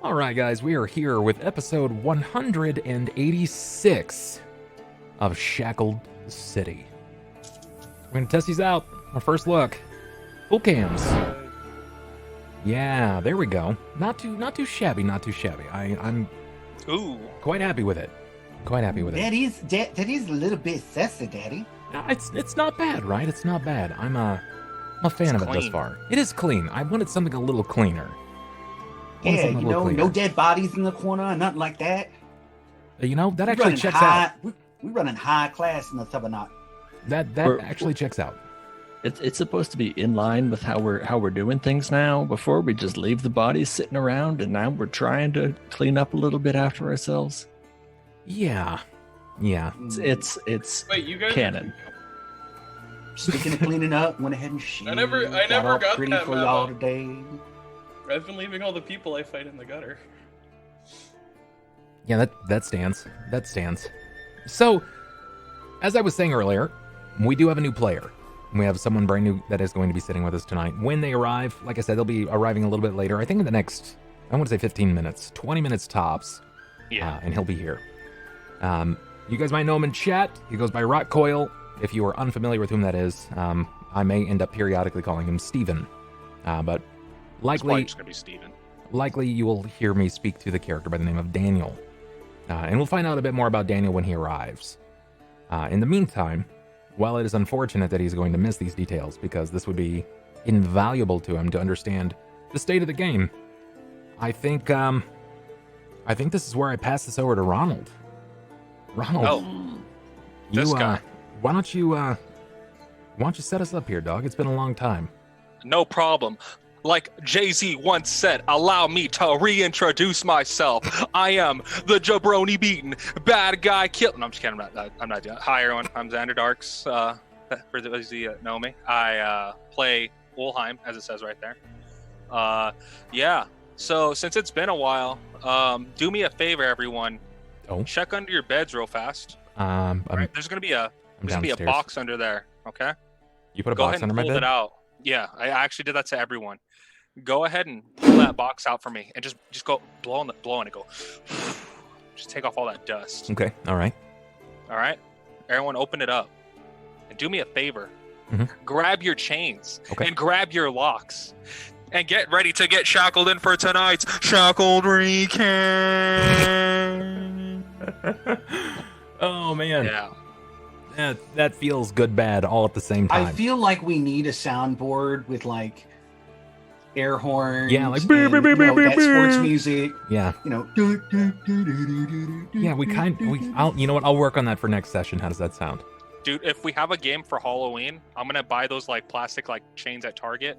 All right, guys, we are here with episode 186 of Shackled City. We're gonna test these out. Our first look. Full cams. Yeah, there we go. Not too shabby. I'm quite happy with it. That is a little bit sassy, Daddy. It's not bad, right? It's not bad. I'm a fan of it thus far. It is clean. I wanted something a little cleaner. Yeah, no dead bodies in the corner, nothing like that. That actually checks out. We're running high class in the Bubbernaut. That actually checks out. It's supposed to be in line with how we're doing things now. Before we just leave the bodies sitting around, and now we're trying to clean up a little bit after ourselves. Yeah. It's Wait, you guys canon. Speaking of cleaning up, went ahead and shit. I never got pretty that for memo. y'all today. I've been leaving all the people I fight in the gutter. Yeah, that stands. So, as I was saying earlier, we do have a new player. We have someone brand new that is going to be sitting with us tonight. When they arrive, like I said, they'll be arriving a little bit later. I think in the next, I want to say 15 minutes, 20 minutes tops. Yeah. And he'll be here. You guys might know him in chat. He goes by Rotcoil. If you are unfamiliar with whom that is, I may end up periodically calling him Steven. But likely, It's gonna be Steven. likely you will hear me speak to the character by the name of Daniel. And we'll find out a bit more about Daniel when he arrives. In the meantime, while it is unfortunate that he's going to miss these details, because this would be invaluable to him to understand the state of the game, I think this is where I pass this over to Ronald. Ronald, This guy. why don't you set us up here, dog? It's been a long time. No problem. Like Jay-Z once said, allow me to reintroduce myself. I am the jabroni beaten bad guy kill. No, I'm just kidding. I'm not. Hi everyone. I'm XanderDarks. For those of you that know me, I play Ulhime, as it says right there. Yeah. So since it's been a while, do me a favor, everyone. Oh. Check under your beds real fast. Right, there's gonna be a downstairs. box under there. Okay. You put a Go box ahead and under my pull bed? it out. Yeah, I actually did that to everyone. Go ahead and pull that box out for me, and just go blow on it. Go. Just take off all that dust. Okay, all right. All right, everyone, open it up, and do me a favor. Mhm. Grab your chains Okay. and grab your locks, and get ready to get shackled in for tonight's Shackled Recap. Oh man. Yeah. That feels good bad all at the same time. I feel like we need a soundboard with like air horns. Yeah, like and, that sports music. Yeah. Yeah, I'll work on that for next session. How does that sound? Dude, if we have a game for Halloween, I'm gonna buy those like plastic like chains at Target,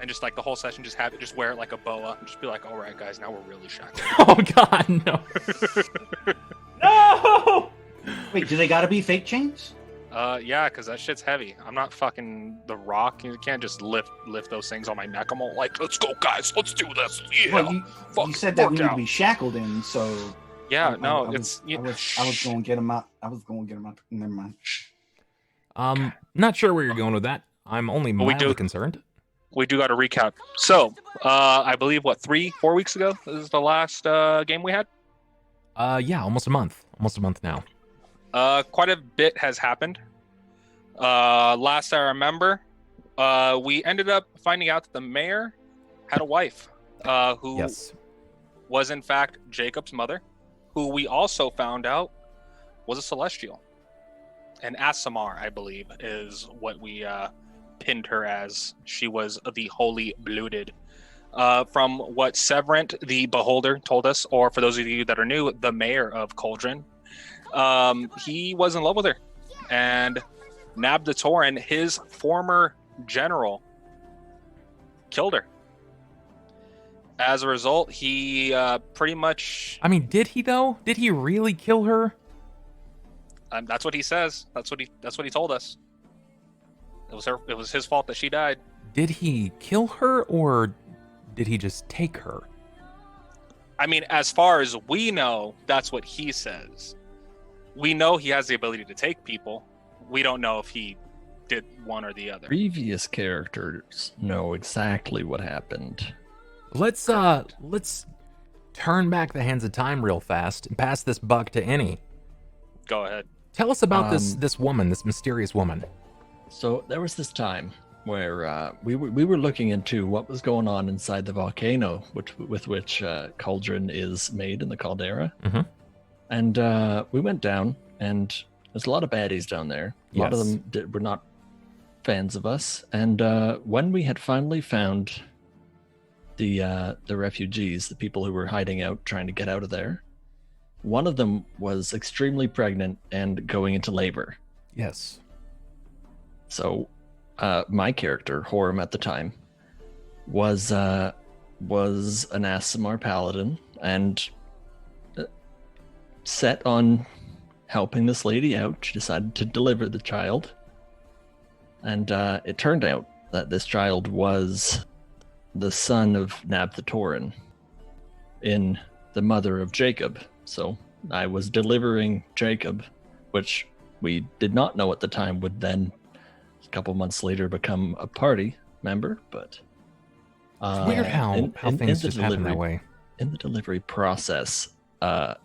and just like the whole session, just wear it like a boa, and just be like, all right, guys, now we're really shackled. Oh God, no. No! Wait, do they gotta be fake chains? Yeah, because that shit's heavy. I'm not fucking The Rock. You can't just lift those things on my neck. I'm all like, let's go, guys, let's do this. Yeah. Well, you said that we need to be shackled in, so Yeah, I no, was going to get them out. Never mind. Not sure where you're going with that. I'm only mildly concerned. We do got to recap. So, I believe 3-4 weeks ago this is the last game we had. Yeah, almost a month now. Quite a bit has happened. Last I remember, we ended up finding out that the mayor had a wife, who was in fact Jakob's mother, who we also found out was a celestial. And Asamar, I believe, is what we pinned her as. She was the holy blooded. From what Severant the Beholder told us, or for those of you that are new, the mayor of Cauldron, he was in love with her, and Nabdatoran, his former general, killed her. As a result, he pretty much... I mean, did he though? Did he really kill her? That's what he says. That's what he told us. It was his fault that she died. Did he kill her, or did he just take her? I mean, as far as we know, that's what he says. We know he has the ability to take people. We don't know if he did one or the other. Previous characters know exactly what happened. Let's turn back the hands of time real fast and pass this buck to Innie. Go ahead. Tell us about this woman, this mysterious woman. So there was this time where we were looking into what was going on inside the volcano, with which Cauldron is made in the caldera. Mm-hmm. And we went down, and there's a lot of baddies down there. A lot of them were not fans of us. And when we had finally found the refugees, the people who were hiding out, trying to get out of there, one of them was extremely pregnant and going into labor. Yes. So my character, Horum at the time, was an Aasimar paladin and set on helping this lady out. She decided to deliver the child. And it turned out that this child was the son of Nab the Tauren, in the mother of Jakob. So I was delivering Jakob, which we did not know at the time would then, a couple months later, become a party member. But it's weird how things just happen that way. In the delivery process, well,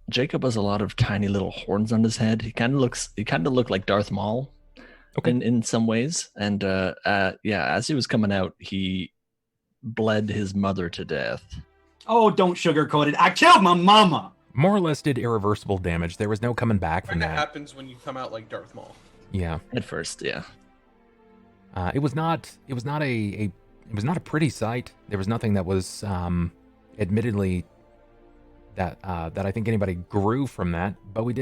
Jakob has a lot of tiny little horns on his head. He kind of looked like Darth Maul, in some ways. And as he was coming out, he bled his mother to death. Oh, don't sugarcoat it. I killed my mama. More or less did irreversible damage. There was no coming back from that. That happens when you come out like Darth Maul. Yeah. At first, yeah. It was not a pretty sight. There was nothing that was admittedly that I think anybody grew from that, but we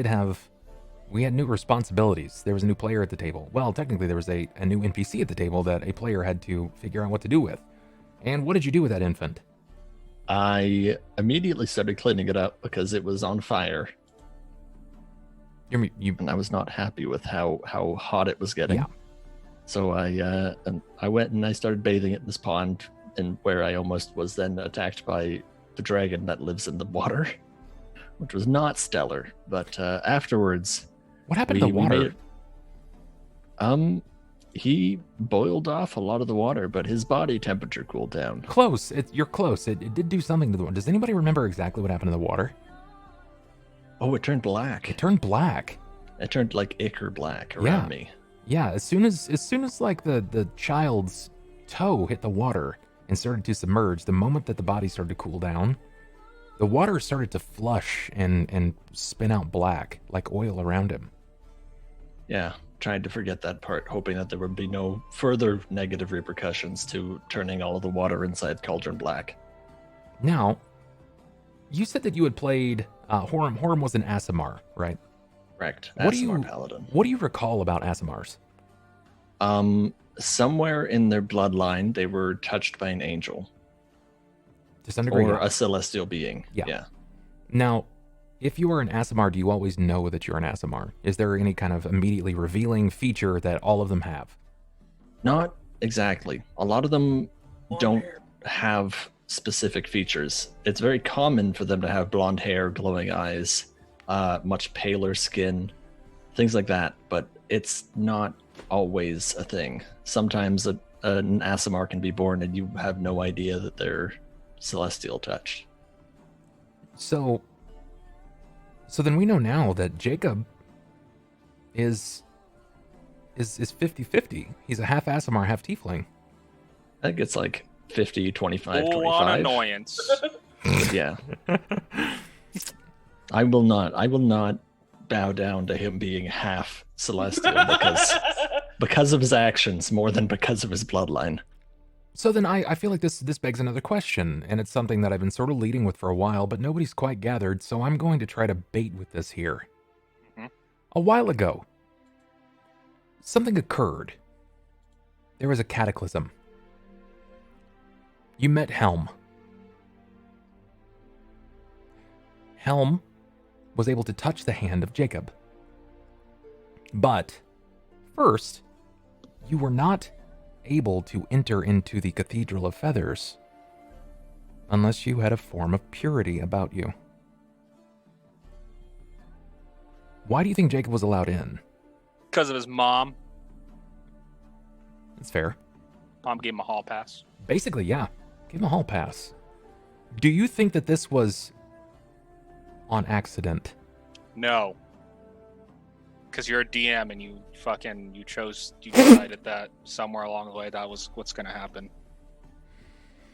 had new responsibilities. There was a new player at the table. Well, technically there was a new NPC at the table that a player had to figure out what to do with. And what did you do with that infant? I immediately started cleaning it up because it was on fire. And I was not happy with how hot it was getting. Yeah. So I went and I started bathing it in this pond, and where I almost was then attacked by the dragon that lives in the water, which was not stellar. But afterwards, what happened to the water? He boiled off a lot of the water, but his body temperature cooled down. Close. You're close. It did do something to the water. Does anybody remember exactly what happened to the water? Oh, it turned black. It turned black. It turned like ichor black around me. Yeah, as soon as like the child's toe hit the water and started to submerge, the moment that the body started to cool down, the water started to flush and spin out black, like oil around him. Yeah, tried to forget that part, hoping that there would be no further negative repercussions to turning all of the water inside Cauldron black. Now, you said that you had played Horum. Horum was an Aasimar, right? Correct. Aasimar paladin. What do you recall about Aasimars? Somewhere in their bloodline, they were touched by an angel. To some degree, or a celestial being. Yeah. Now, if you are an Aasimar, do you always know that you're an Aasimar? Is there any kind of immediately revealing feature that all of them have? Not exactly. A lot of them don't have specific features. It's very common for them to have blonde hair, glowing eyes, much paler skin, things like that, but it's not always a thing. Sometimes an Aasimar can be born and you have no idea that they're celestial touched. So then we know now that Jakob is 50-50. He's a half Aasimar, half tiefling. I think it's like 50, 25, Full 25. on annoyance. Yeah. I will not bow down to him being half celestial because of his actions more than because of his bloodline. So then I feel like this begs another question, and it's something that I've been sort of leading with for a while, but nobody's quite gathered, so I'm going to try to bait with this here. Mm-hmm. A while ago, something occurred. There was a cataclysm. You met Helm. Helm was able to touch the hand of Jakob. But first, you were not able to enter into the Cathedral of Feathers unless you had a form of purity about you. Why do you think Jakob was allowed in? Because of his mom. That's fair. Mom gave him a hall pass. Basically, yeah. Give him a hall pass. Do you think that this was on accident? No. Because you're a DM and you decided that somewhere along the way that was what's going to happen.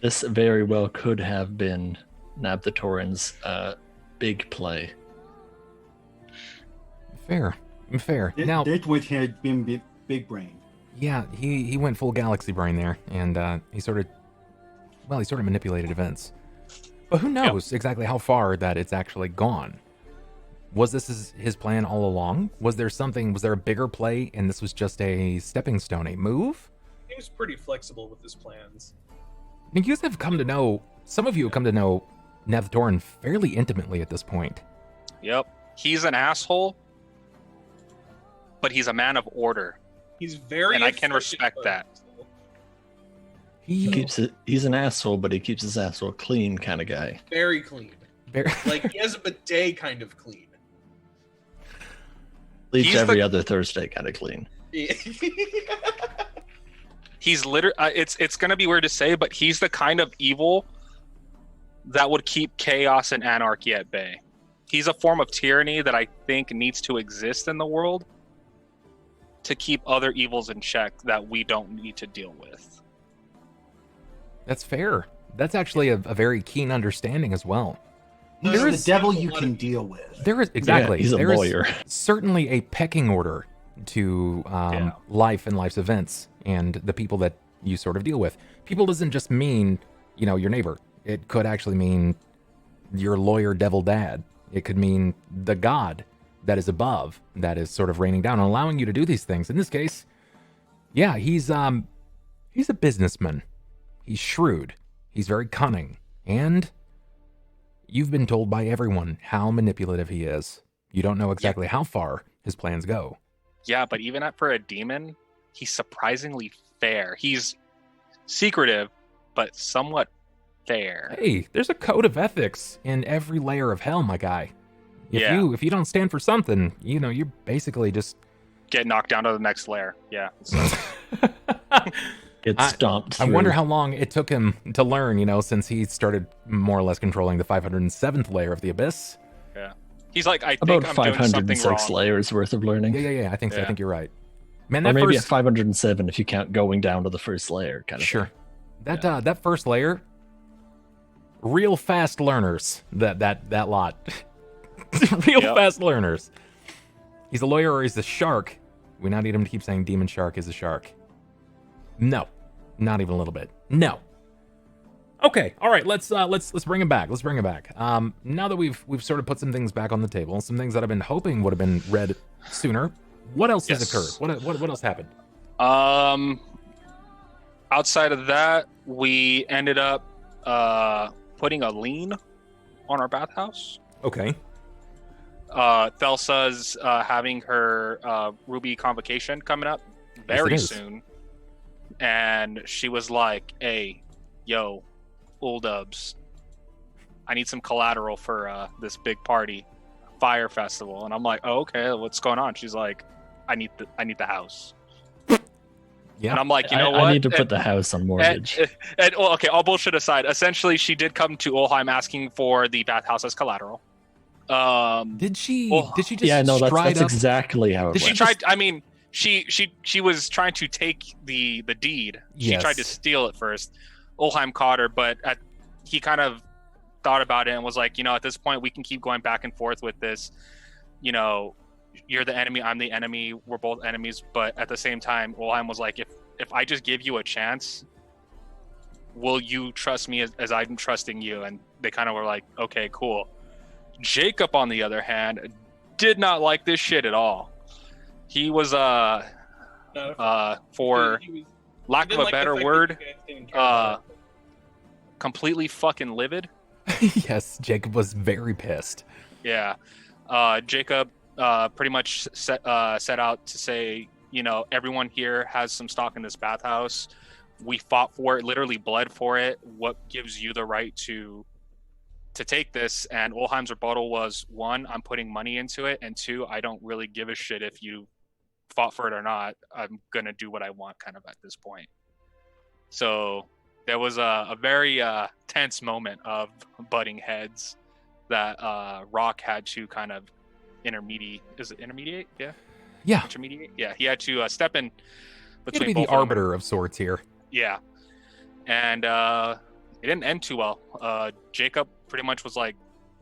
This very well could have been Nab the Tauren's big play. Fair. Now, that would have been big brain. yeah, he went full galaxy brain there, and he sort of manipulated events. But who knows exactly how far that it's actually gone? Was this his plan all along? Was there a bigger play, and this was just a stepping stone, a move? He was pretty flexible with his plans. Now, some of you have come to know Nab the Tauren fairly intimately at this point. Yep. He's an asshole, but he's a man of order. He's very, and I can efficient, respect that. He's an asshole, but he keeps his asshole clean kind of guy. Very clean. Like, he has a bidet kind of clean. Leaves every other Thursday kind of clean. He's literally, it's going to be weird to say, but he's the kind of evil that would keep chaos and anarchy at bay. He's a form of tyranny that I think needs to exist in the world to keep other evils in check that we don't need to deal with. That's fair. That's actually a very keen understanding as well. He's the devil you can deal with. There is exactly. Yeah, he's a lawyer. Certainly a pecking order to life and life's events and the people that you sort of deal with. People doesn't just mean, your neighbor. It could actually mean your lawyer devil dad. It could mean the god that is above, that is sort of raining down and allowing you to do these things. In this case, yeah, he's a businessman. He's shrewd. He's very cunning. And you've been told by everyone how manipulative he is. You don't know exactly how far his plans go. Yeah, but even for a demon, he's surprisingly fair. He's secretive, but somewhat fair. Hey, there's a code of ethics in every layer of hell, my guy. If you don't stand for something, you're basically just get knocked down to the next layer. Yeah. Get stomped. I wonder how long it took him to learn, since he started more or less controlling the 507th layer of the abyss. Yeah. He's like, I think about I'm doing something 506 wrong. layers worth of learning. Yeah. I think so. Yeah. I think you're right. Man, Or that maybe first... at 507 if you count going down to the first layer, kind of. Sure. That first layer, real fast learners. That lot. Real fast learners. He's a lawyer or he's a shark. We now need him to keep saying demon shark is a shark. No. Not even a little bit. No. Okay, all right, let's bring him back. Now that we've sort of put some things back on the table, some things that I've been hoping would have been read sooner. What else has occurred? What else happened? Outside of that, we ended up putting a lien on our bathhouse. Okay. Thelsa's having her Ruby Convocation coming up very soon. And she was like, hey, yo, Uldubs, I need some collateral for this big party, fire festival. And I'm like, oh, okay, what's going on? She's like, I need the house. Yeah. And I'm like, you know what? I need to put the house on mortgage. Okay, all bullshit aside, essentially she did come to Ulhime asking for the bathhouse as collateral. Did she just yeah, no, that's up? exactly how it went. She was trying to take the deed. She Yes. tried to steal it first. Ulhime caught her, but he kind of thought about it and was like, at this point we can keep going back and forth with this. You're the enemy, I'm the enemy, we're both enemies. But at the same time, Ulhime was like, if I just give you a chance, will you trust me as I'm trusting you? And they kind of were like, okay, cool. Jakob, on the other hand, did not like this shit at all. He was for lack of a better word, completely fucking livid. Yes, Jakob was very pissed. Yeah. Jakob pretty much set out to say, everyone here has some stock in this bathhouse. We fought for it, literally bled for it. What gives you the right to take this? And Ulhime's rebuttal was, one, I'm putting money into it, and two, I don't really give a shit if you fought for it or not. I'm gonna do what I want kind of at this point. So there was a very tense moment of butting heads that Rock had to kind of intermediate. Is it intermediate? Yeah. Yeah. Intermediate. Yeah. He had to step in You had between to be both the of them. arbiter of sorts here. Yeah. And it didn't end too well. Jakob pretty much was like,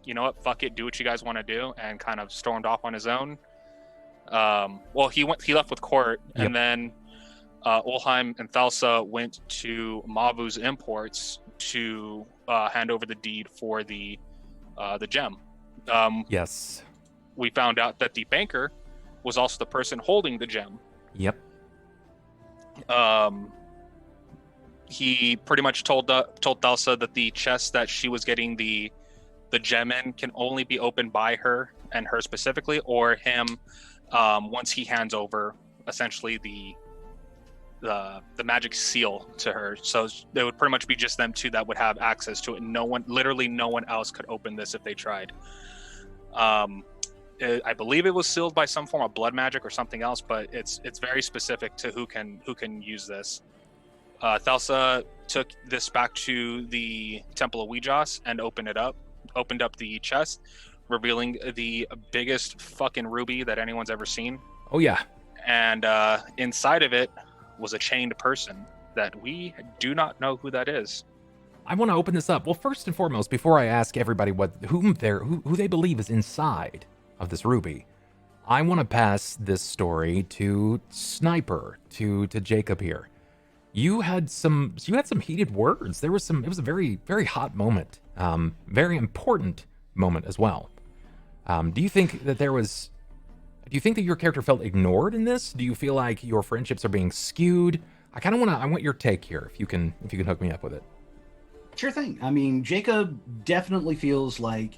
you know what, fuck it, do what you guys want to do, and kind of stormed off on his own. Well, he left with Cort, Yep. and then Ulhime and Thelsa went to Mavu's imports to hand over the deed for the gem. Yes. We found out that the banker was also the person holding the gem. Yep. He pretty much told Thelsa that the chest that she was getting the gem in can only be opened by her and her specifically, or him, once he hands over essentially the magic seal to her. So it would pretty much be just them two that would have access to it. Literally no one else could open this if they tried. I believe it was sealed by some form of blood magic or something else, but it's very specific to who can use this. Thelsa took this back to the Temple of Ouijas and opened up the chest, revealing the biggest fucking ruby that anyone's ever seen. Oh yeah. And inside of it was a chained person that we do not know who that is. I want to open this up. Well, first and foremost, before I ask everybody who they believe is inside of this ruby, I want to pass this story to Sniper, to Jakob here. You had some heated words. It was a very, very hot moment. Very important moment as well. Do you think that your character felt ignored in this? Do you feel like your friendships are being skewed? I want your take here, if you can hook me up with it. Sure thing. I mean, Jakob definitely feels like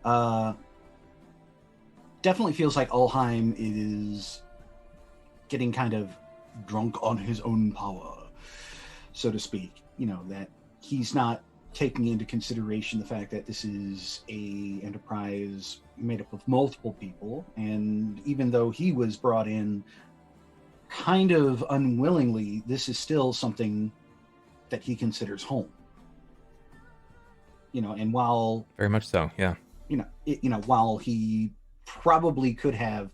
Ulhime is getting kind of drunk on his own power, so to speak. You know, that he's not taking into consideration the fact that this is a enterprise made up of multiple people, and even though he was brought in kind of unwillingly, this is still something that he considers home. You know, and while Very much so, yeah. While he probably could have,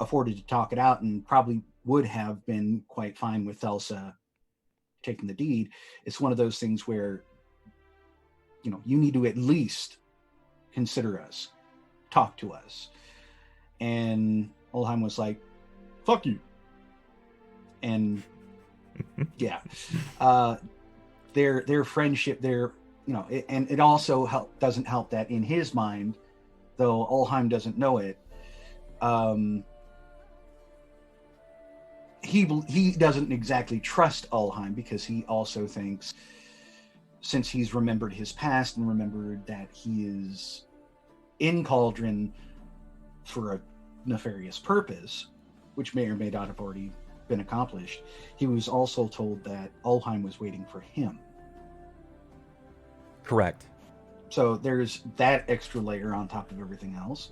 afforded to talk it out and probably would have been quite fine with Thelsa taking the deed, it's one of those things where, you need to at least consider us, talk to us. And Ulhime was like, fuck you. And yeah, their friendship, and it also doesn't help that in his mind, though Ulhime doesn't know it, he doesn't exactly trust Ulhime, because he also thinks, since he's remembered his past and remembered that he is in Cauldron for a nefarious purpose, which may or may not have already been accomplished, he was also told that Ulhime was waiting for him. Correct. So there's that extra layer on top of everything else.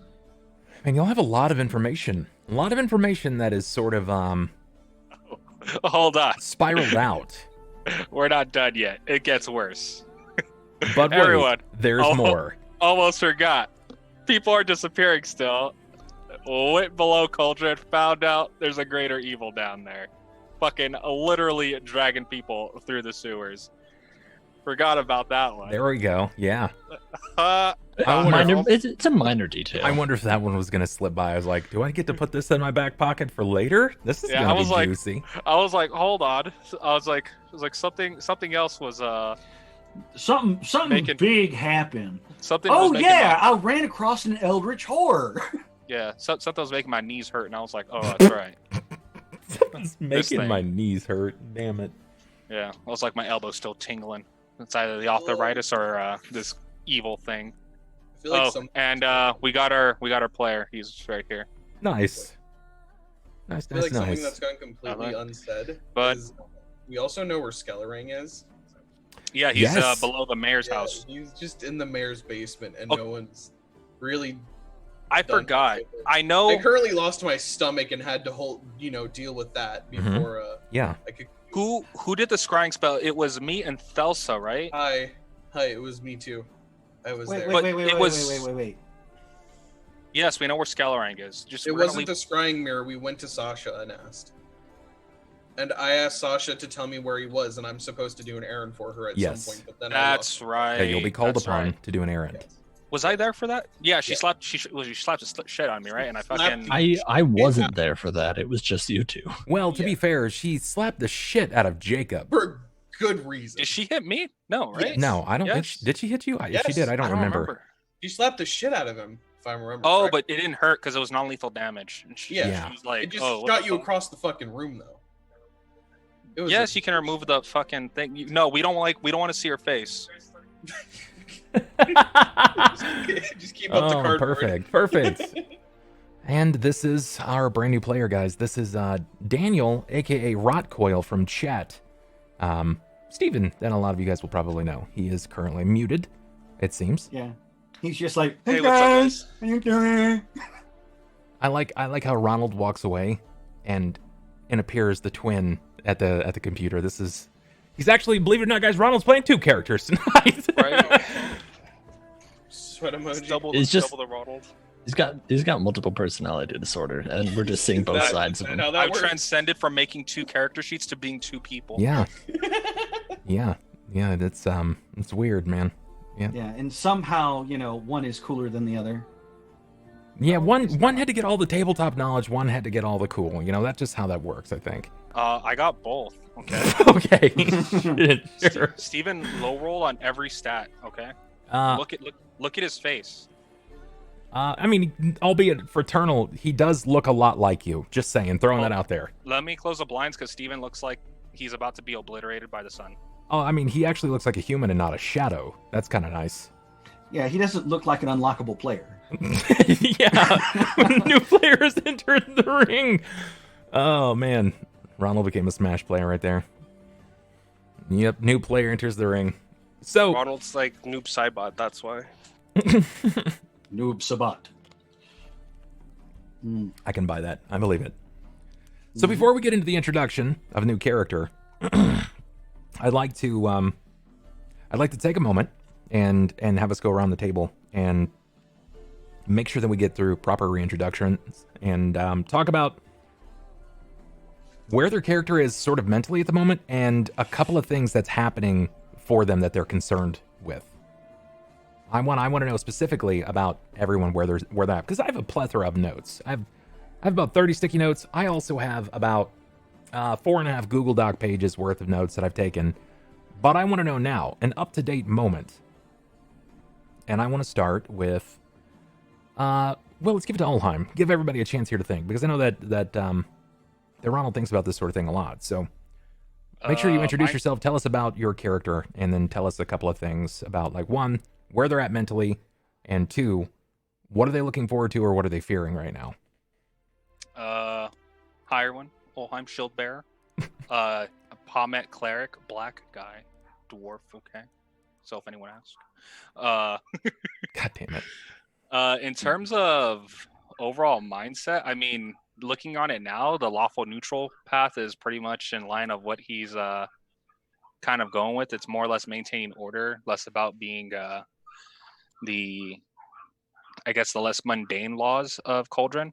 And you'll have a lot of information that is sort of Hold on. spiraled out. We're not done yet. It gets worse. But wait, Everyone, there's more. Almost forgot. People are disappearing still. Went below Cauldron, found out there's a greater evil down there. Fucking literally dragging people through the sewers. Forgot about that one. There we go. Yeah. It's a minor detail. I wonder if that one was going to slip by. I was like, do I get to put this in my back pocket for later? This is going to be juicy. I was like, hold on. I was like something else was something big happened. Something. Oh yeah, I ran across an eldritch horror. Yeah, something was making my knees hurt, and I was like, oh, that's right. It's making my knees hurt. Damn it. Yeah, I was like, my elbow's still tingling. It's either the arthritis or this evil thing. I feel like we got our player. He's right here. Nice. I feel like something that's gone completely unsaid. But we also know where Skellerang is. Yeah, he's below the mayor's house. He's just in the mayor's basement, and no one's really. I forgot. I know. I currently lost my stomach and had to deal with that before. Yeah. I could Who did the scrying spell? It was me and Thelsa, right? Hi, it was me too. I was there. Wait. Yes, we know where Scalarang is. It wasn't the scrying mirror. We went to Sasha and asked. And I asked Sasha to tell me where he was, and I'm supposed to do an errand for her at some point. But then that's right. Yeah, you'll be called upon to do an errand. Yes. Was I there for that? Yeah, she slapped. She slapped the shit on me, right? And I fucking. I wasn't there for that. It was just you two. Well, to be fair, she slapped the shit out of Jacob. For good reason. Did she hit me? No, right? Yes. No, I don't think did she hit you? If she did, I don't remember. She slapped the shit out of him, if I remember. Oh, correctly. but it didn't hurt because it was non-lethal damage. And she was like, it just shot you across the fucking room, though. Yes, you can remove the fucking thing. No, we don't want to see her face. Just keep up the cardboard. Perfect. And this is our brand new player, guys. This is Daniel, aka Rotcoil from chat. Steven, that a lot of you guys will probably know. He is currently muted, it seems. Yeah. He's just like, hey guys, how you doing? I like how Ronald walks away and appears the twin at the computer. He's actually, believe it or not, guys, Ronald's playing 2 characters tonight. Right? Sweat emoji. Double the Ronald. He's got multiple personality disorder, and we're just seeing both sides of him. I've transcended from making 2 character sheets to being 2 people. Yeah. Yeah. That's it's weird, man. Yeah. Yeah, and somehow, one is cooler than the other. Yeah, one had to get all the tabletop knowledge, one had to get all the cool. That's just how that works, I think. I got both. Okay. Okay. Sure. Steven low roll on every stat. Okay. Look at his face. I mean, albeit fraternal, he does look a lot like you. Just saying, throwing that out there. Let me close the blinds because Steven looks like he's about to be obliterated by the sun. Oh, I mean, he actually looks like a human and not a shadow. That's kind of nice. Yeah, he doesn't look like an unlockable player. Yeah. New players entered the ring. Oh, man. Ronald became a Smash player right there. Yep, new player enters the ring. So Ronald's like Noob Saibot, that's why. Noob Sabat. I can buy that. I believe it. So before we get into the introduction of a new character, I'd like to take a moment and have us go around the table and make sure that we get through proper reintroductions and talk about where their character is sort of mentally at the moment and a couple of things that's happening for them that they're concerned with. I want to know specifically about everyone where they're at, because I have a plethora of notes. I have about 30 sticky notes. I also have about 4.5 Google Doc pages worth of notes that I've taken. But I want to know now an up-to-date moment. And I want to start with let's give it to Ulhime. Give everybody a chance here to think, because I know that Ronald thinks about this sort of thing a lot. So make sure you introduce yourself, tell us about your character, and then tell us a couple of things about, like, 1, where they're at mentally, and 2, what are they looking forward to or what are they fearing right now? Higher one, Ulhime Shield Bearer, Palmet Cleric, black guy, dwarf, okay? So if anyone asks. God damn it. In terms of overall mindset, I mean, looking on it now, the lawful neutral path is pretty much in line of what he's kind of going with. It's more or less maintaining order, less about being the less mundane laws of Cauldron,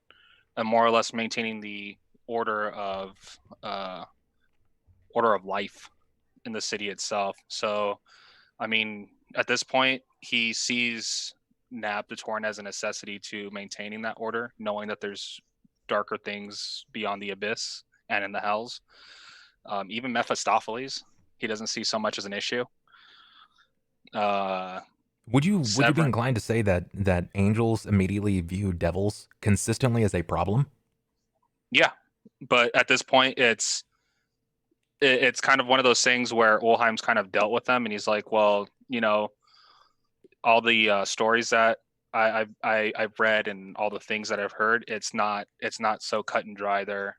and more or less maintaining the order of life in the city itself. So, I mean, at this point, he sees Nab the Torrent as a necessity to maintaining that order, knowing that there's darker things beyond the abyss and in the hells. Even Mephistopheles, he doesn't see so much as an issue. Would you be inclined to say that angels immediately view devils consistently as a problem? Yeah, but at this point, it's kind of one of those things where Ulhime's kind of dealt with them, and he's like, well, all the stories that I've read and all the things that I've heard, it's not so cut and dry. There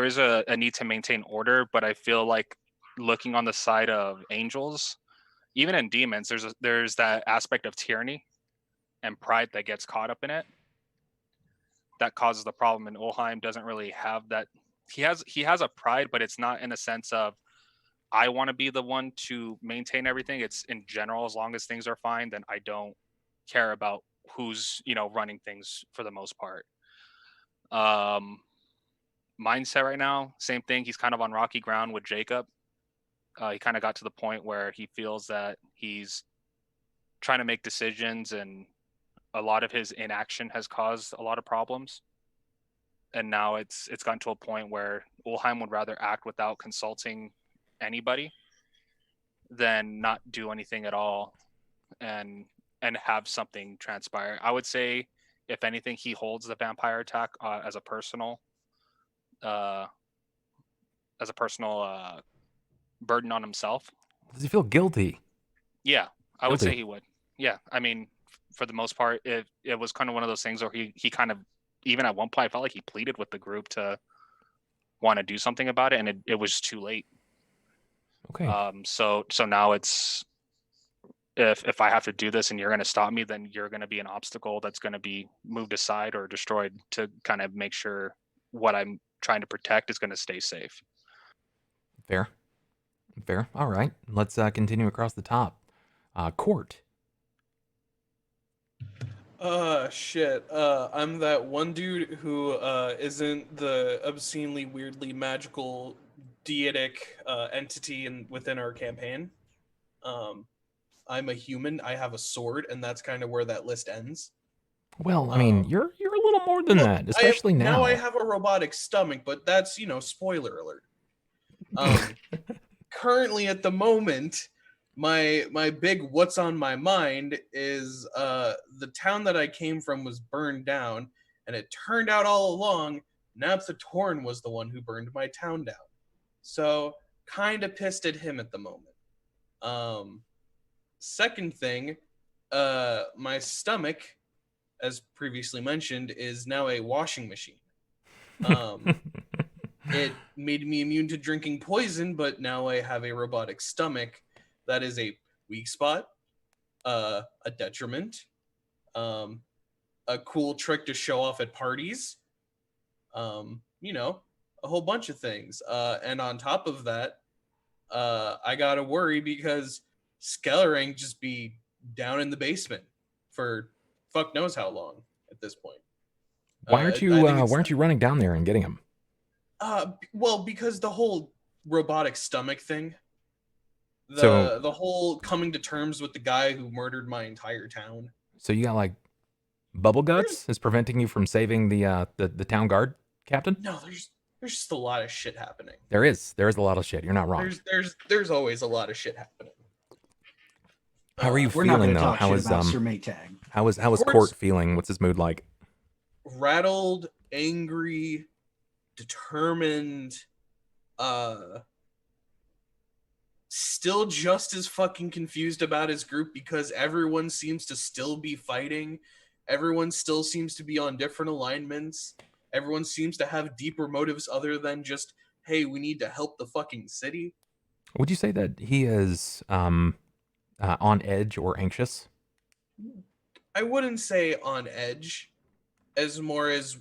is a need to maintain order, but I feel like looking on the side of angels, even in demons, there's that aspect of tyranny and pride that gets caught up in it. That causes the problem, and Ulhime doesn't really have that he has a pride, but it's not in a sense of I want to be the one to maintain everything. It's in general, as long as things are fine, then I don't care about who's, running things for the most part. Mindset right now, same thing. He's kind of on rocky ground with Jakob. He kind of got to the point where he feels that he's trying to make decisions, and a lot of his inaction has caused a lot of problems. And now it's gotten to a point where Ulhime would rather act without consulting anybody than not do anything at all and have something transpire. I would say, if anything, he holds the vampire attack as a personal burden on himself. Does he feel guilty? Yeah, I would Guilty. say he would. Yeah, I mean, for the most part, it was kind of one of those things where he kind of, even at one point, I felt like he pleaded with the group to want to do something about it, and it was too late. Okay. So now it's, if I have to do this and you're going to stop me, then you're going to be an obstacle that's going to be moved aside or destroyed to kind of make sure what I'm trying to protect is going to stay safe. Fair. All right. Let's continue across the top. Cort. Shit. I'm that one dude who isn't the obscenely, weirdly magical, deitic entity within our campaign. I'm a human. I have a sword, and that's kind of where that list ends. Well, I mean, you're a little more than that, especially now. Now I have a robotic stomach, but that's, spoiler alert. Currently, at the moment, my big what's on my mind is the town that I came from was burned down, and it turned out all along Nab the Torn was the one who burned my town down. So, kind of pissed at him at the moment. Second thing, my stomach, as previously mentioned, is now a washing machine. It made me immune to drinking poison, but now I have a robotic stomach that is a weak spot, a detriment, a cool trick to show off at parties, a whole bunch of things. And on top of that, I gotta worry because Skellering just be down in the basement for fuck knows how long at this point. Why aren't you running down there and getting him? Well, because the whole robotic stomach thing, the whole coming to terms with the guy who murdered my entire town. So you got like bubble guts is preventing you from saving the town guard captain? No, there's just a lot of shit happening. There is a lot of shit. You're not wrong. There's always a lot of shit happening. How are you We're not feeling gonna though? talk shit about Sir Maytag. How is Cort feeling? What's his mood like? Rattled, angry, determined, still just as fucking confused about his group because everyone seems to still be fighting. Everyone still seems to be on different alignments. Everyone seems to have deeper motives other than just, hey, we need to help the fucking city. Would you say that he is on edge or anxious? I wouldn't say on edge, as more as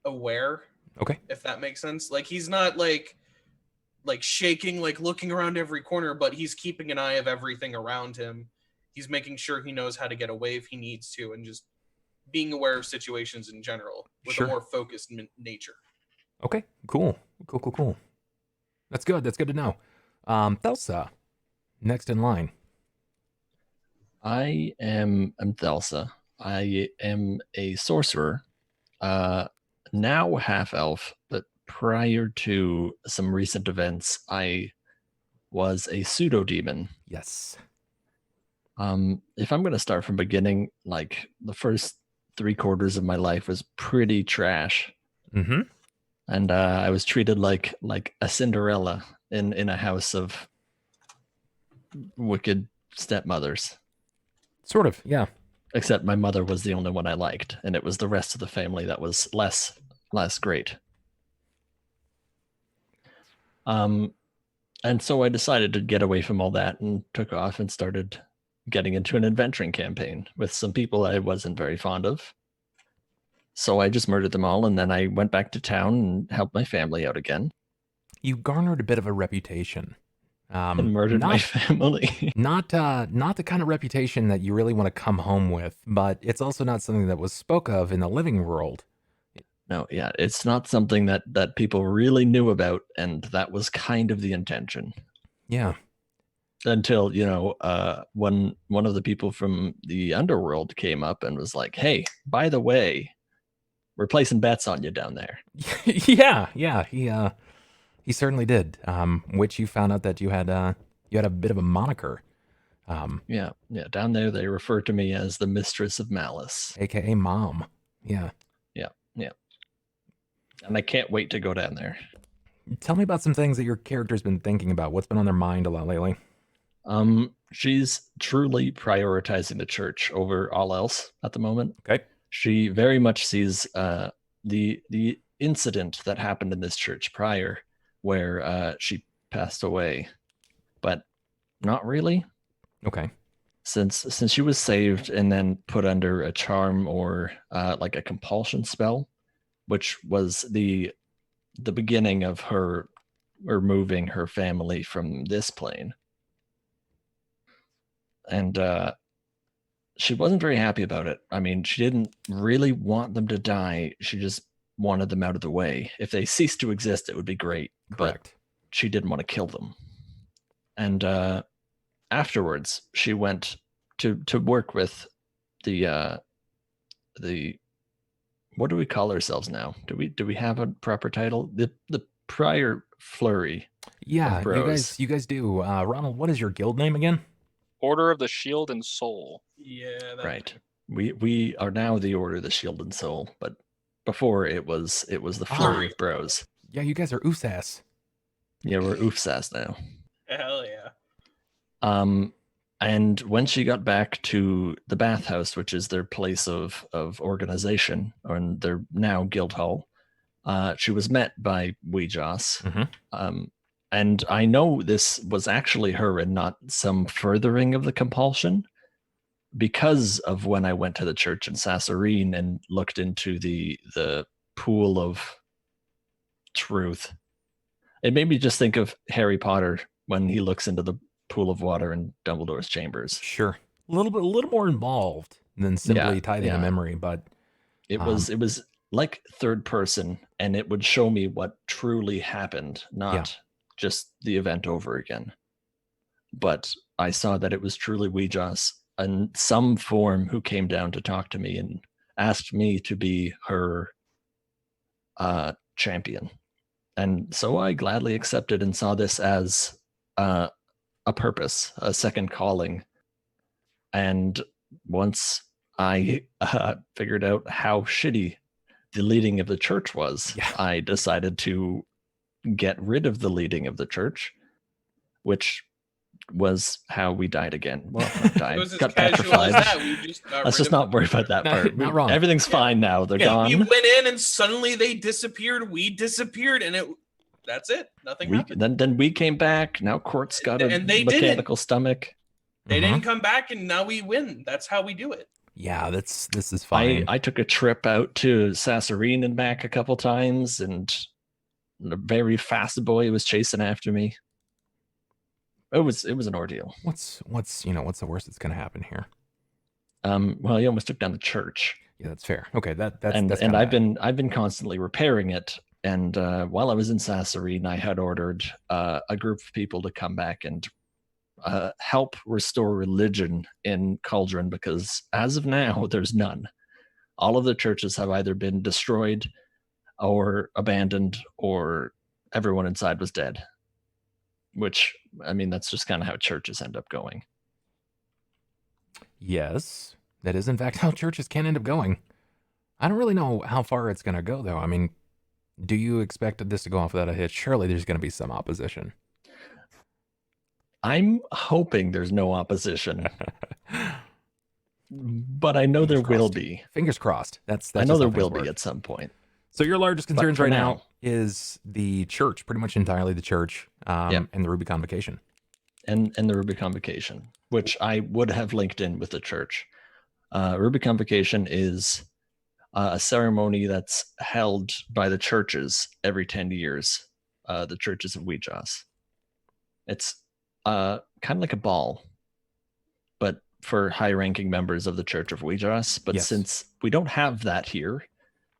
aware. Okay. If that makes sense. Like, he's not like shaking, like looking around every corner, but he's keeping an eye of everything around him. He's making sure he knows how to get away if he needs to, and just being aware of situations in general with a more focused nature. Okay, cool. That's good to know. Thelsa, next in line. I am Thelsa. I am a sorcerer, now half-elf, but prior to some recent events, I was a pseudo-demon. Yes. If I'm going to start from beginning, like the first 3/4 of my life was pretty trash. Mm-hmm. And I was treated like a Cinderella in a house of wicked stepmothers. Sort of, yeah. Except my mother was the only one I liked, and it was the rest of the family that was less great. And so I decided to get away from all that and took off and started getting into an adventuring campaign with some people I wasn't very fond of. So I just murdered them all, and then I went back to town and helped my family out again. You garnered a bit of a reputation. And murdered my family. not the kind of reputation that you really want to come home with, but it's also not something that was spoke of in the living world. No, yeah, it's not something that people really knew about, and that was kind of the intention. Yeah. Until, one of the people from the underworld came up and was like, "Hey, by the way, we're placing bets on you down there." yeah, he certainly did. Which you found out that you had a bit of a moniker. Yeah, down there they refer to me as the Mistress of Malice, aka Mom. Yeah. And I can't wait to go down there. Tell me about some things that your character's been thinking about. What's been on their mind a lot lately? She's truly prioritizing the church over all else at the moment. Okay. She very much sees the incident that happened in this church prior, where she passed away, but not really. Okay. Since she was saved and then put under a charm or like a compulsion spell, which was the beginning of her removing her family from this plane. And she wasn't very happy about it. I mean, she didn't really want them to die. She just wanted them out of the way. If they ceased to exist, it would be great. Correct. But she didn't want to kill them. And afterwards, she went to work with the what do we call ourselves now? Do we have a proper title? The prior flurry. Yeah, of bros. you guys do. Ronald, what is your guild name again? Order of the Shield and Soul. Yeah, Right. We are now the Order of the Shield and Soul, but before it was the Flurry Bros. Yeah, you guys are USAS. Yeah, we're oofsass now. Hell yeah. And when she got back to the bathhouse, which is their place of organization, and their now guild hall, she was met by Weejoss. Mm-hmm. And I know this was actually her and not some furthering of the compulsion, because of when I went to the church in Sassarine and looked into the pool of truth. It made me just think of Harry Potter when he looks into the pool of water in Dumbledore's chambers. Sure. A little more involved than simply tithing a memory, but it was like third person, and it would show me what truly happened, not just the event over again. But I saw that it was truly Weejoss in some form who came down to talk to me and asked me to be her champion. And so I gladly accepted and saw this as a purpose, a second calling. And once I figured out how shitty the leading of the church was, I decided to get rid of the leading of the church, which was how we died again. Well, not died, got petrified. Let's just not worry about that part. Not wrong. Everything's fine now. They're gone. You went in and suddenly they disappeared. We disappeared, and that's it. Nothing happened. Then we came back. Now Cort's got a mechanical stomach. They didn't come back, and now we win. That's how we do it. Yeah, this is fine. I took a trip out to Sassarine and back a couple times, and a very fast boy was chasing after me. It was an ordeal. What's the worst that's gonna happen here? Well, he almost took down the church. Yeah, that's fair. Okay, that's I've been constantly repairing it. And while I was in Sassarine, I had ordered a group of people to come back and help restore religion in Cauldron, because as of now, there's none. All of the churches have either been destroyed or abandoned, or everyone inside was dead. Which, I mean, that's just kind of how churches end up going. Yes, that is in fact how churches can end up going. I don't really know how far it's going to go, though. I mean, do you expect this to go off without a hitch? Surely there's going to be some opposition. I'm hoping there's no opposition. But I know there will be. Fingers crossed. I know there will be at some point. So your largest concerns right now is the church, pretty much entirely the church, and the Ruby Convocation. And the Ruby Convocation, which I would have linked in with the church. Ruby Convocation is a ceremony that's held by the churches every 10 years, the churches of Ouijas. It's kind of like a ball, but for high-ranking members of the Church of Ouijas. But Yes. since we don't have that here,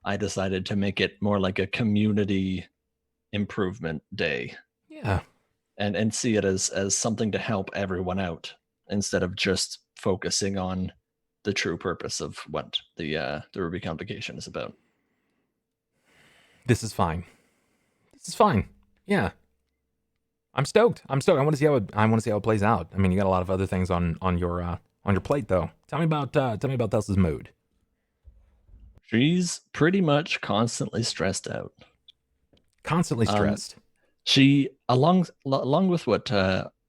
I decided to make it more like a community improvement day. Yeah. And see it as something to help everyone out instead of just focusing on the true purpose of what the Ruby Convocation is about. This is fine. This is fine. Yeah. I'm stoked. I want to see how it plays out. I mean, you got a lot of other things on your plate though. Tell me about Thelsa's mood. She's pretty much constantly stressed out. Constantly stressed. She, along with what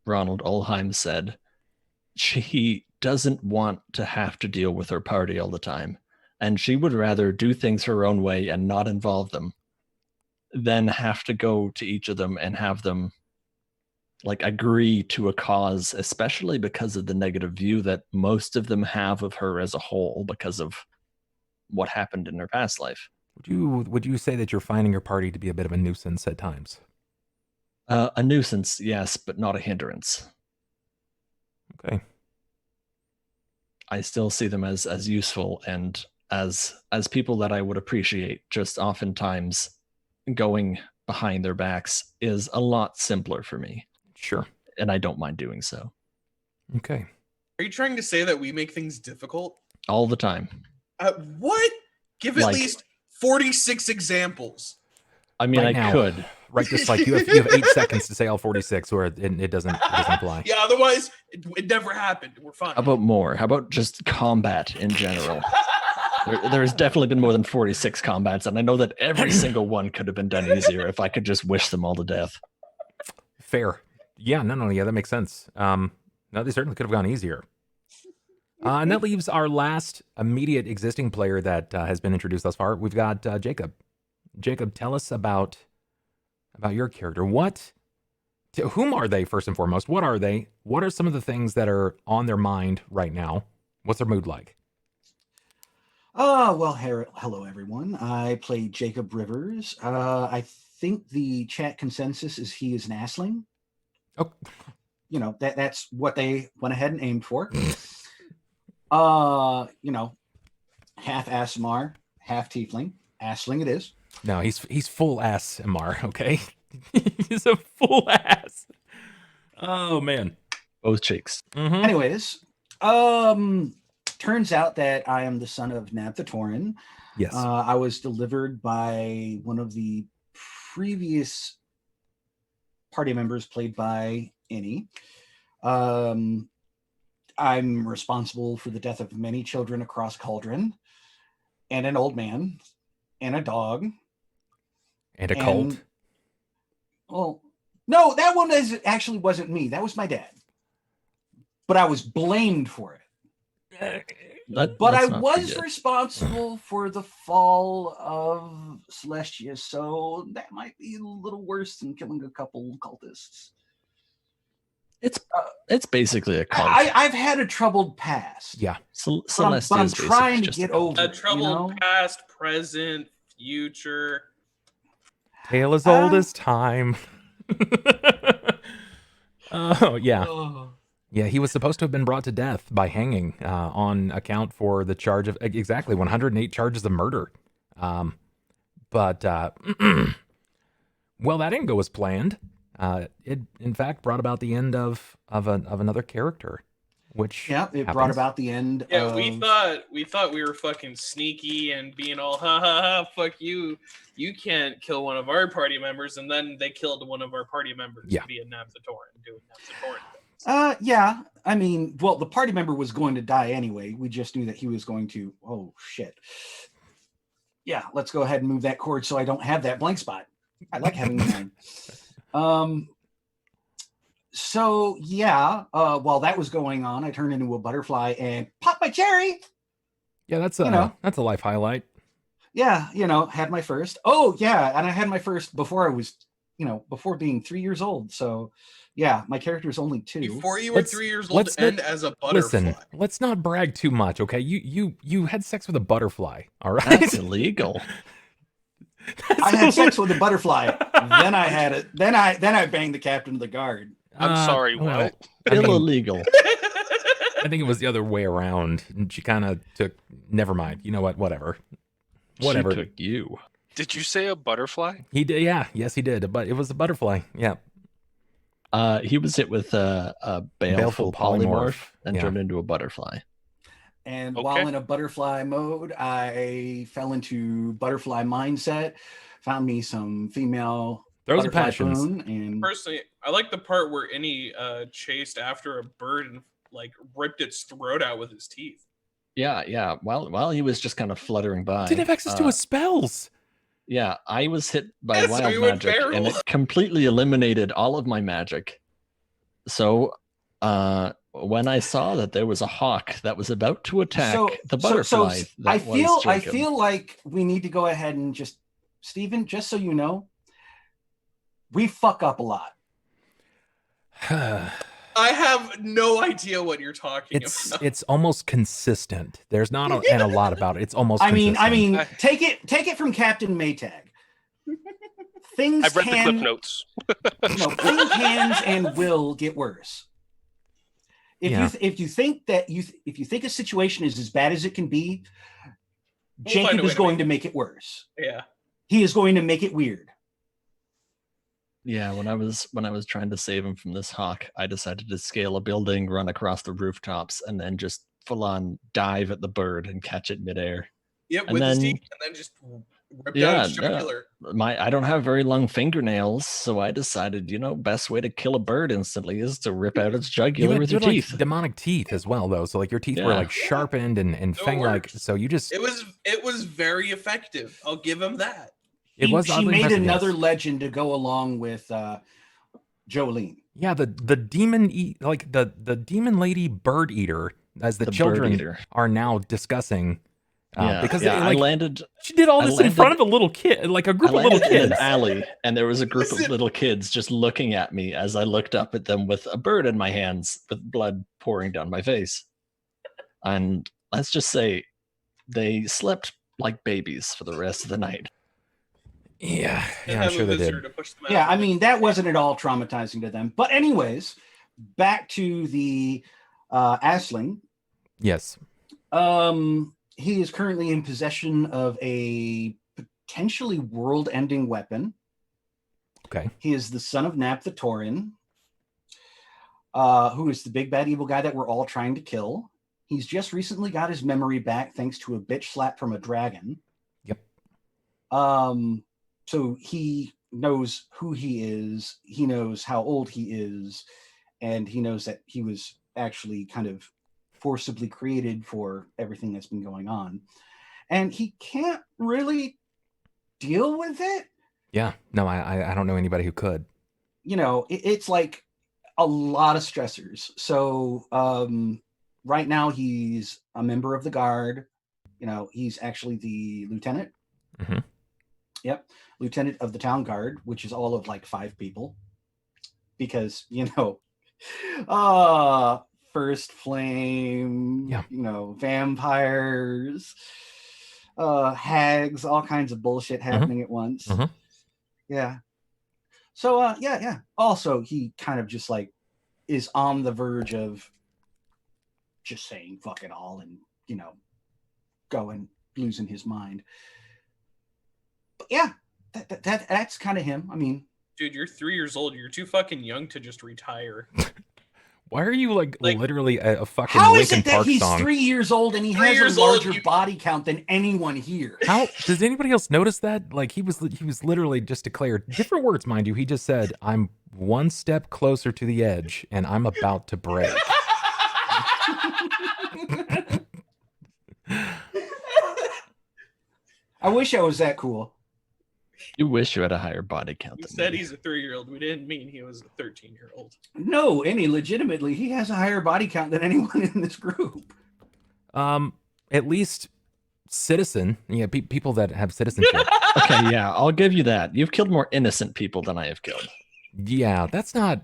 Ronald Ulhime said, she doesn't want to have to deal with her party all the time. And she would rather do things her own way and not involve them than have to go to each of them and have them like agree to a cause, especially because of the negative view that most of them have of her as a whole because of what happened in her past life. Would you say that you're finding your party to be a bit of a nuisance at times? A nuisance, yes, but not a hindrance. Okay. I still see them as useful and as people that I would appreciate. Just oftentimes going behind their backs is a lot simpler for me. Sure. And I don't mind doing so. Okay. Are you trying to say that we make things difficult? All the time. What? Give at least 46 examples. I mean, right I now, could. Right, just like you have 8 seconds to say all 46, or it doesn't apply. Yeah, otherwise it never happened. We're fine. How about more? How about just combat in general? There's definitely been more than 46 combats, and I know that every single one could have been done easier if I could just wish them all to death. Fair. Yeah, no, yeah, that makes sense. No, they certainly could have gone easier. And that leaves our last immediate existing player that has been introduced thus far. We've got Jakob. Jakob, tell us about your character. Whom are they, first and foremost? What are they? What are some of the things that are on their mind right now? What's their mood like? Well, hello, everyone. I play Jakob Rivers. I think the chat consensus is he is an assling. Oh. You know, that's what they went ahead and aimed for. Half Asimar, half Tiefling. Assling it is. No, he's full ass MR, okay? He's a full ass. Oh man. Both cheeks. Mm-hmm. Anyways, turns out that I am the son of Nab the Tauren. Yes. I was delivered by one of the previous party members played by Innie. I'm responsible for the death of many children across Cauldron, and an old man, and a dog. And a cult. Well, no, that one actually wasn't me. That was my dad. But I was blamed for it. But I was responsible for the fall of Celestia, so that might be a little worse than killing a couple cultists. It's basically a cult. I've had a troubled past. Yeah. But I'm trying to get over a it. troubled past, present, future. Tale as old as time. Oh, yeah. Yeah, he was supposed to have been brought to death by hanging on account for the charge of exactly 108 charges of murder. But well, that didn't go as planned. It in fact brought about the end of another character, which brought about the end. Yeah, we thought we were fucking sneaky and being all ha ha ha, fuck you. You can't kill one of our party members, and then they killed one of our party members via Nab the Tauren, doing Nab the Tauren. Yeah. I mean, well, the party member was going to die anyway. We just knew that he was going to. Oh shit. Yeah, let's go ahead and move that cord so I don't have that blank spot. I like having mine. So yeah, while that was going on, I turned into a butterfly and popped my cherry. Yeah, that's a life highlight. Yeah, had my first. Oh yeah, and I had my first before I was before being 3 years old. So, yeah, my character is only 2. Before you were 3 years old let's and not- as a butterfly. Listen, let's not brag too much, okay? You had sex with a butterfly, all right? That's illegal. I had sex with a butterfly. Then I had it. Then I banged the captain of the guard. I'm sorry, well, what? I mean, Illegal. I think it was the other way around. And she kind of took. Never mind. You know what? Whatever. Whatever. She took you. Did you say a butterfly? He did. Yeah. Yes, he did. But it was a butterfly. Yeah. He was hit with a baleful polymorph and turned into a butterfly. And Okay. while in a butterfly mode, I fell into butterfly mindset, found me some female Throws of butterfly passions. poon, and Personally, I like the part where Innie chased after a bird and like ripped its throat out with his teeth. Yeah. While he was just kind of fluttering by, Didn't have access to his spells. Yeah, I was hit by Yeah, so wild you went magic, and feral. it completely eliminated all of my magic. So, when I saw that there was a hawk that was about to attack the butterfly, I that was Jacob. feel like we need to go ahead and just, Steven, just so you know, we fuck up a lot. I have no idea what you're talking about. It's almost consistent. There's not a lot about it. It's almost. I mean, consistent. take it from Captain Maytag. Things I've read the clip can, notes. things can and will get worse. If you think a situation is as bad as it can be, We'll find Jacob a way is to going make to make it worse. Yeah. He is going to make it weird. Yeah, when I was trying to save him from this hawk, I decided to scale a building, run across the rooftops, and then just full on dive at the bird and catch it midair. Yep, And with his then- teeth, and then just ripped out its Yeah, jugular. I don't have very long fingernails, so I decided, best way to kill a bird instantly is to rip out its jugular with your like teeth. demonic teeth as well, though. So like your teeth were Yeah. like sharpened and No, it fang-like. worked. So you just It was very effective. I'll give him that. it was She oddly made impressive, another yes. legend to go along with Jolene. Yeah, the demon the demon lady bird eater, as the The bird children eater. are now discussing. Because I like, landed she did all I this in landed- front of a little kid, like a group I of little landed in kids. an alley, and there was a group of Listen. little kids just looking at me as I looked up at them with a bird in my hands, with blood pouring down my face. And let's just say, they slept like babies for the rest of the night. Yeah, And I'm have sure a they visitor did. to push them out. Yeah, I mean, that wasn't at all traumatizing to them. But anyways, back to the Asling. Yes. He is currently in possession of a potentially world-ending weapon. Okay. He is the son of Nap the Tauren, who is the big bad evil guy that we're all trying to kill. He's just recently got his memory back thanks to a bitch slap from a dragon. Yep. So he knows who he is. He knows how old he is, and he knows that he was actually kind of forcibly created for everything that's been going on. And he can't really deal with it. Yeah. No, I don't know anybody who could. It's like a lot of stressors. So right now he's a member of the guard. He's actually the lieutenant. Mhm. Yep. Lieutenant of the town guard, which is all of like 5 people. Because, First Flame, Yeah. vampires, hags, all kinds of bullshit happening at once. Mhm. Yeah. So, yeah. Also, he kind of just like is on the verge of just saying fuck it all and, going losing his mind. But yeah, that's kind of him. I mean, Dude, you're 3 years old. You're too fucking young to just retire. Why are you like literally a fucking how is Linkin it that Park he's song? 3 years old and he 3 has years a old, larger you- body count than anyone here? How does anybody else notice that? Like he was literally just declared different words, mind you. He just said, "I'm one step closer to the edge, and I'm about to break." I wish I was that cool. You wish you had a higher body count We than said me. he's a 3-year-old. We didn't mean he was a 13-year-old. No, legitimately, he has a higher body count than anyone in this group. At least citizen, people that have citizenship. Okay, yeah, I'll give you that. You've killed more innocent people than I have killed. Yeah, that's not.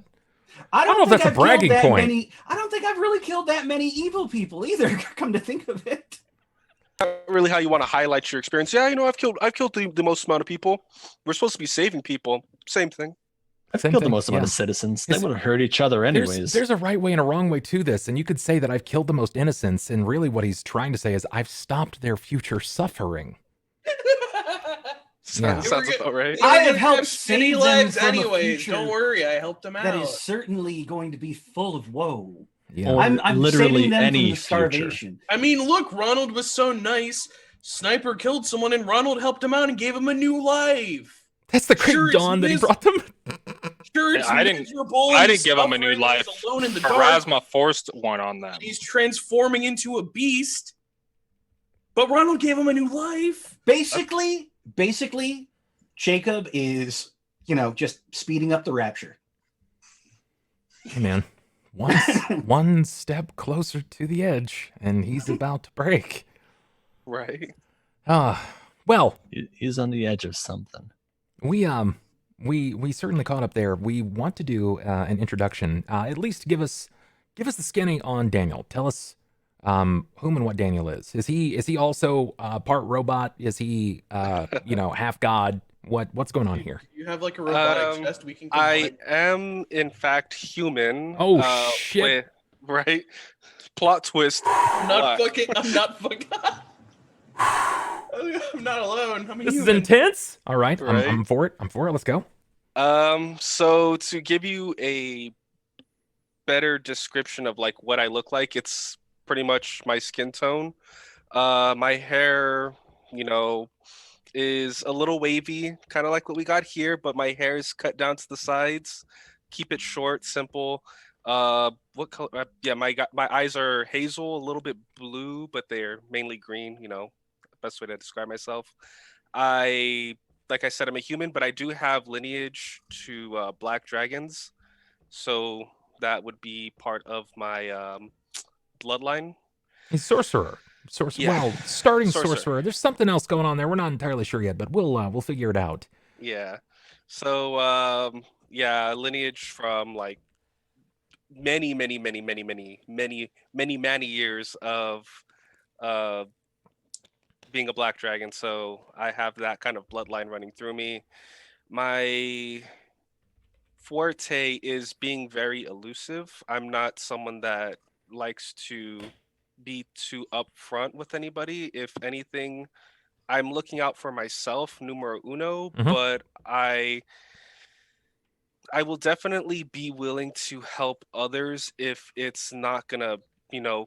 I don't know if think that's a I've killed bragging that point. many. I don't think I've really killed that many evil people either. Come to think of it. Not really how you want to highlight your experience. Yeah, I've killed the most amount of people. We're supposed to be saving people. Same thing. I've Same killed the thing, most amount yeah. of citizens. They It's- would have hurt each other anyways. There's a right way and a wrong way to this, and you could say that I've killed the most innocents, and really what he's trying to say is I've stopped their future suffering. Yeah. Sounds about right. I have They're gonna helped skinny save them legs from a anyways. future Don't worry, I helped them out. that is certainly going to be full of woe. Yeah. Or I'm literally saving them any from the future. starvation. I mean, look, Ronald was so nice. Sniper killed someone, and Ronald helped him out and gave him a new life. That's the great Sure, it's dawn that he mis- brought them. Sure, it's I didn't- miserable. I and didn't give him a new suffering, life. he's alone in the dark. Pharasma forced one on them. He's transforming into a beast. But Ronald gave him a new life. Basically, Jacob is, just speeding up the rapture. Hey man, one step closer to the edge, and he's about to break. Right. Well, He's on the edge of something. we certainly caught up there. We want to do an introduction. At least give us the skinny on Daniel. Tell us whom and what Daniel is. Is he also part robot? Is he half god? What's going on here? You have like a robotic chest we can I combine. am in fact human. Oh, shit. Right. Plot twist. I'm not Black. fucking. I'm not alone. I'm a This is human. intense. All right, Right. I'm for it. Let's go. So to give you a better description of like what I look like, it's pretty much my skin tone. My hair, is a little wavy, kind of like what we got here, but my hair is cut down to the sides. Keep it short, simple. What color? Yeah, my eyes are hazel, a little bit blue, but they're mainly green. Best way to describe myself. Like I said, I'm a human, but I do have lineage to black dragons, so that would be part of my bloodline. He's sorcerer. Yeah. Well, starting Sorcerer. sorcerer. There's something else going on there. We're not entirely sure yet, but we'll figure it out. Yeah. So lineage from like many years of being a black dragon. So I have that kind of bloodline running through me. My forte is being very elusive. I'm not someone that likes to be too upfront with anybody. If anything, I'm looking out for myself, numero uno, Mhm. but I will definitely be willing to help others if it's not gonna,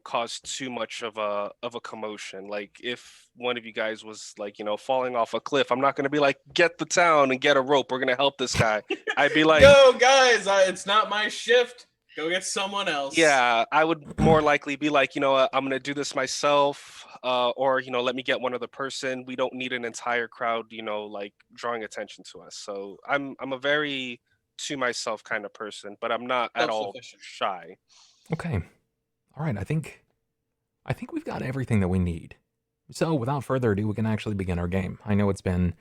cause too much of a commotion. Like if one of you guys was like, falling off a cliff, I'm not gonna be like, get the town and get a rope. We're gonna help this guy. I'd be like, Go, guys! It's not my shift. Go get someone else. yeah, I would more likely be like, I'm gonna do this myself, or let me get one other person. We don't need an entire crowd, like drawing attention to us. So I'm a very to myself kind of person, but I'm not at all Self-sufficient. shy. Okay. All right. I think we've got everything that we need. So without further ado, we can actually begin our game. I know it's been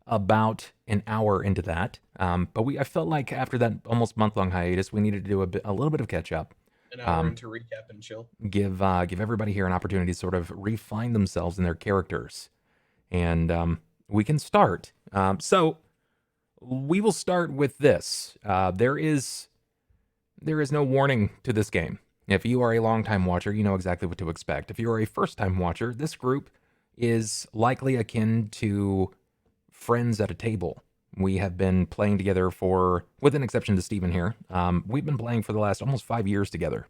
about an hour into that, but I felt like after that almost month-long hiatus, we needed to do a little bit of catch-up. An hour into recap and chill. Give everybody here an opportunity to sort of refine themselves in their characters, and we can start. So we will start with this. There is no warning to this game. If you are a long-time watcher, you know exactly what to expect. If you are a first-time watcher, this group is likely akin to friends at a table. We have been playing together with an exception to Steven here, we've been playing for the last almost 5 years together.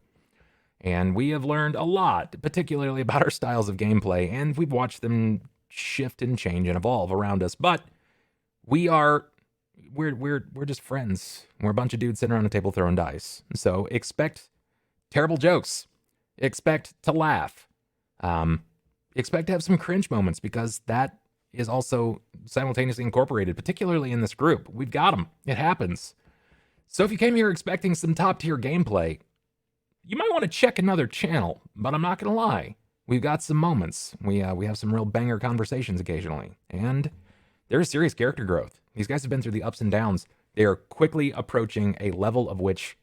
And we have learned a lot, particularly about our styles of gameplay, and we've watched them shift and change and evolve around us. But we're just friends. We're a bunch of dudes sitting around a table throwing dice. So expect terrible jokes. Expect to laugh. Expect to have some cringe moments, because that is also simultaneously incorporated, particularly in this group. We've got them. It happens. So if you came here expecting some top tier gameplay, you might want to check another channel, but I'm not going to lie. we've got some moments. We have some real banger conversations occasionally, and there's serious character growth. These guys have been through the ups and downs. They are quickly approaching a level of which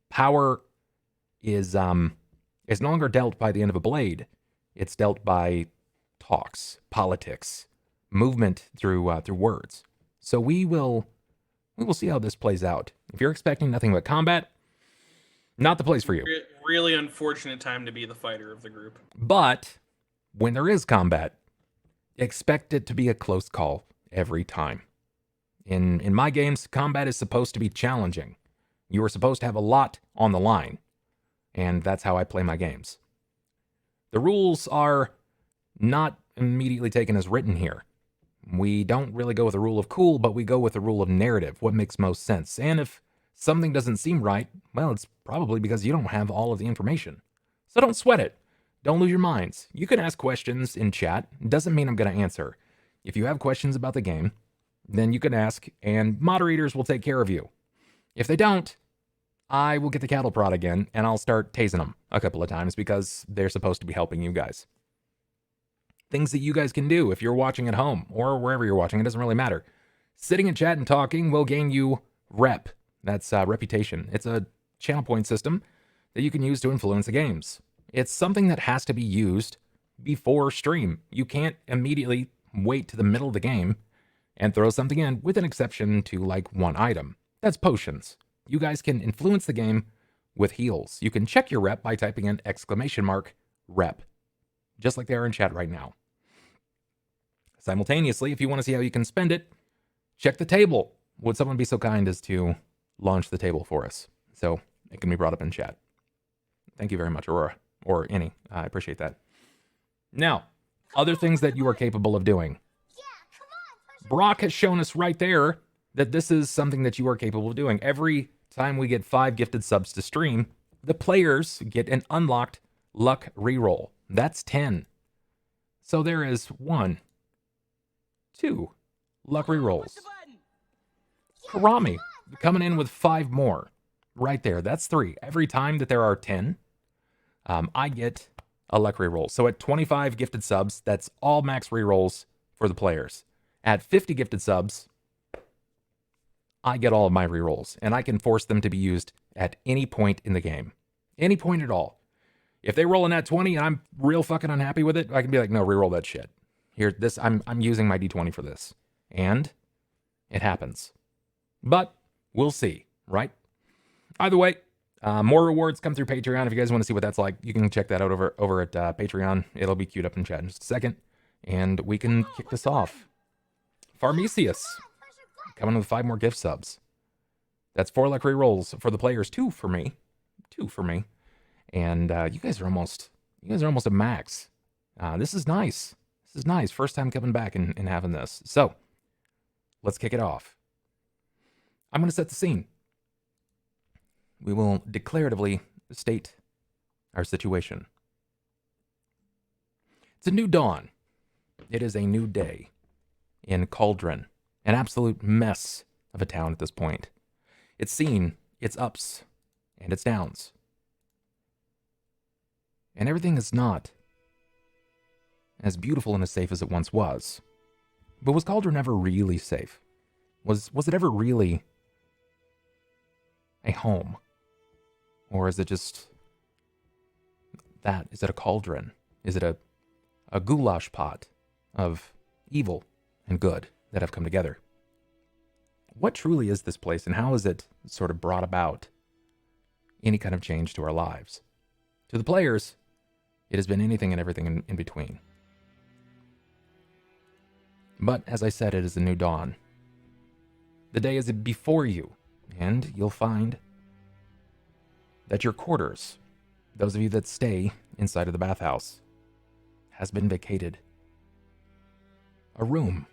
power is no longer dealt by the end of a blade. It's dealt by talks, politics, movement through words. So we will see how this plays out. If you're expecting nothing but combat, not the place for you. Really unfortunate time to be the fighter of the group. But when there is combat, expect it to be a close call every time. In my games, combat is supposed to be challenging. You are supposed to have a lot on the line, and that's how I play my games. The rules are not immediately taken as written here. We don't really go with a rule of cool, but we go with a rule of narrative, what makes most sense. And if something doesn't seem right, well, it's probably because you don't have all of the information. So don't sweat it. Don't lose your minds. You can ask questions in chat. Doesn't mean I'm going to answer. If you have questions about the game, then you can ask, and moderators will take care of you. If they don't, I will get the cattle prod again, and I'll start tasing them a couple of times because they're supposed to be helping you guys. Things that you guys can do if you're watching at home or wherever you're watching, it doesn't really matter. Sitting in chat and talking will gain you rep. That's reputation. It's a channel point system that you can use to influence the games. It's something that has to be used before stream. You can't immediately wait to the middle of the game and throw something in, with an exception to like one item. That's potions. You guys can influence the game with heals. You can check your rep by typing in !rep, just like they are in chat right now. Simultaneously, if you want to see how you can spend it, check the table. Would someone be so kind as to launch the table for us so it can be brought up in chat? Thank you very much, Aurora, or any. I appreciate that. Now, other things that you are capable of doing. Brock has shown us right there that this is something that you are capable of doing. Every time we get 5 gifted subs to stream, the players get an unlocked luck reroll. That's 10. So there is 1, 2 luck rerolls. Karami coming in with 5 more. Right there. That's 3. Every time that there are 10, I get a luck reroll. So at 25 gifted subs, that's all max rerolls for the players. At 50 gifted subs, I get all of my rerolls, and I can force them to be used at any point in the game. Any point at all. If they roll a nat 20 and I'm real fucking unhappy with it, I can be like, no, reroll that shit. Here, I'm using my d20 for this. And it happens. But we'll see, right? Either way, more rewards come through Patreon. If you guys want to see what that's like, you can check that out over at Patreon. It'll be queued up in chat in just a second. And we can kick this off. Pharmecius coming with 5 more gift subs. That's 4 luck rerolls for the players, 2 for me. 2 for me. And you guys are almost at max. This is nice. This is nice. First time coming back and having this. So let's kick it off. I'm going to set the scene. We will declaratively state our situation. It's a new dawn. It is a new day in Cauldron, an absolute mess of a town at this point. It's seen its ups and its downs. And everything is not as beautiful and as safe as it once was. But was Cauldron ever really safe? Was it ever really a home? Or is it just that? Is it a cauldron? Is it a goulash pot of evil and good that have come together? What truly is this place, and how has it sort of brought about any kind of change to our lives? To the players, it has been anything and everything in between. But as I said, it is a new dawn. The day is before you, and you'll find that your quarters, those of you that stay inside of the bathhouse, has been vacated. A room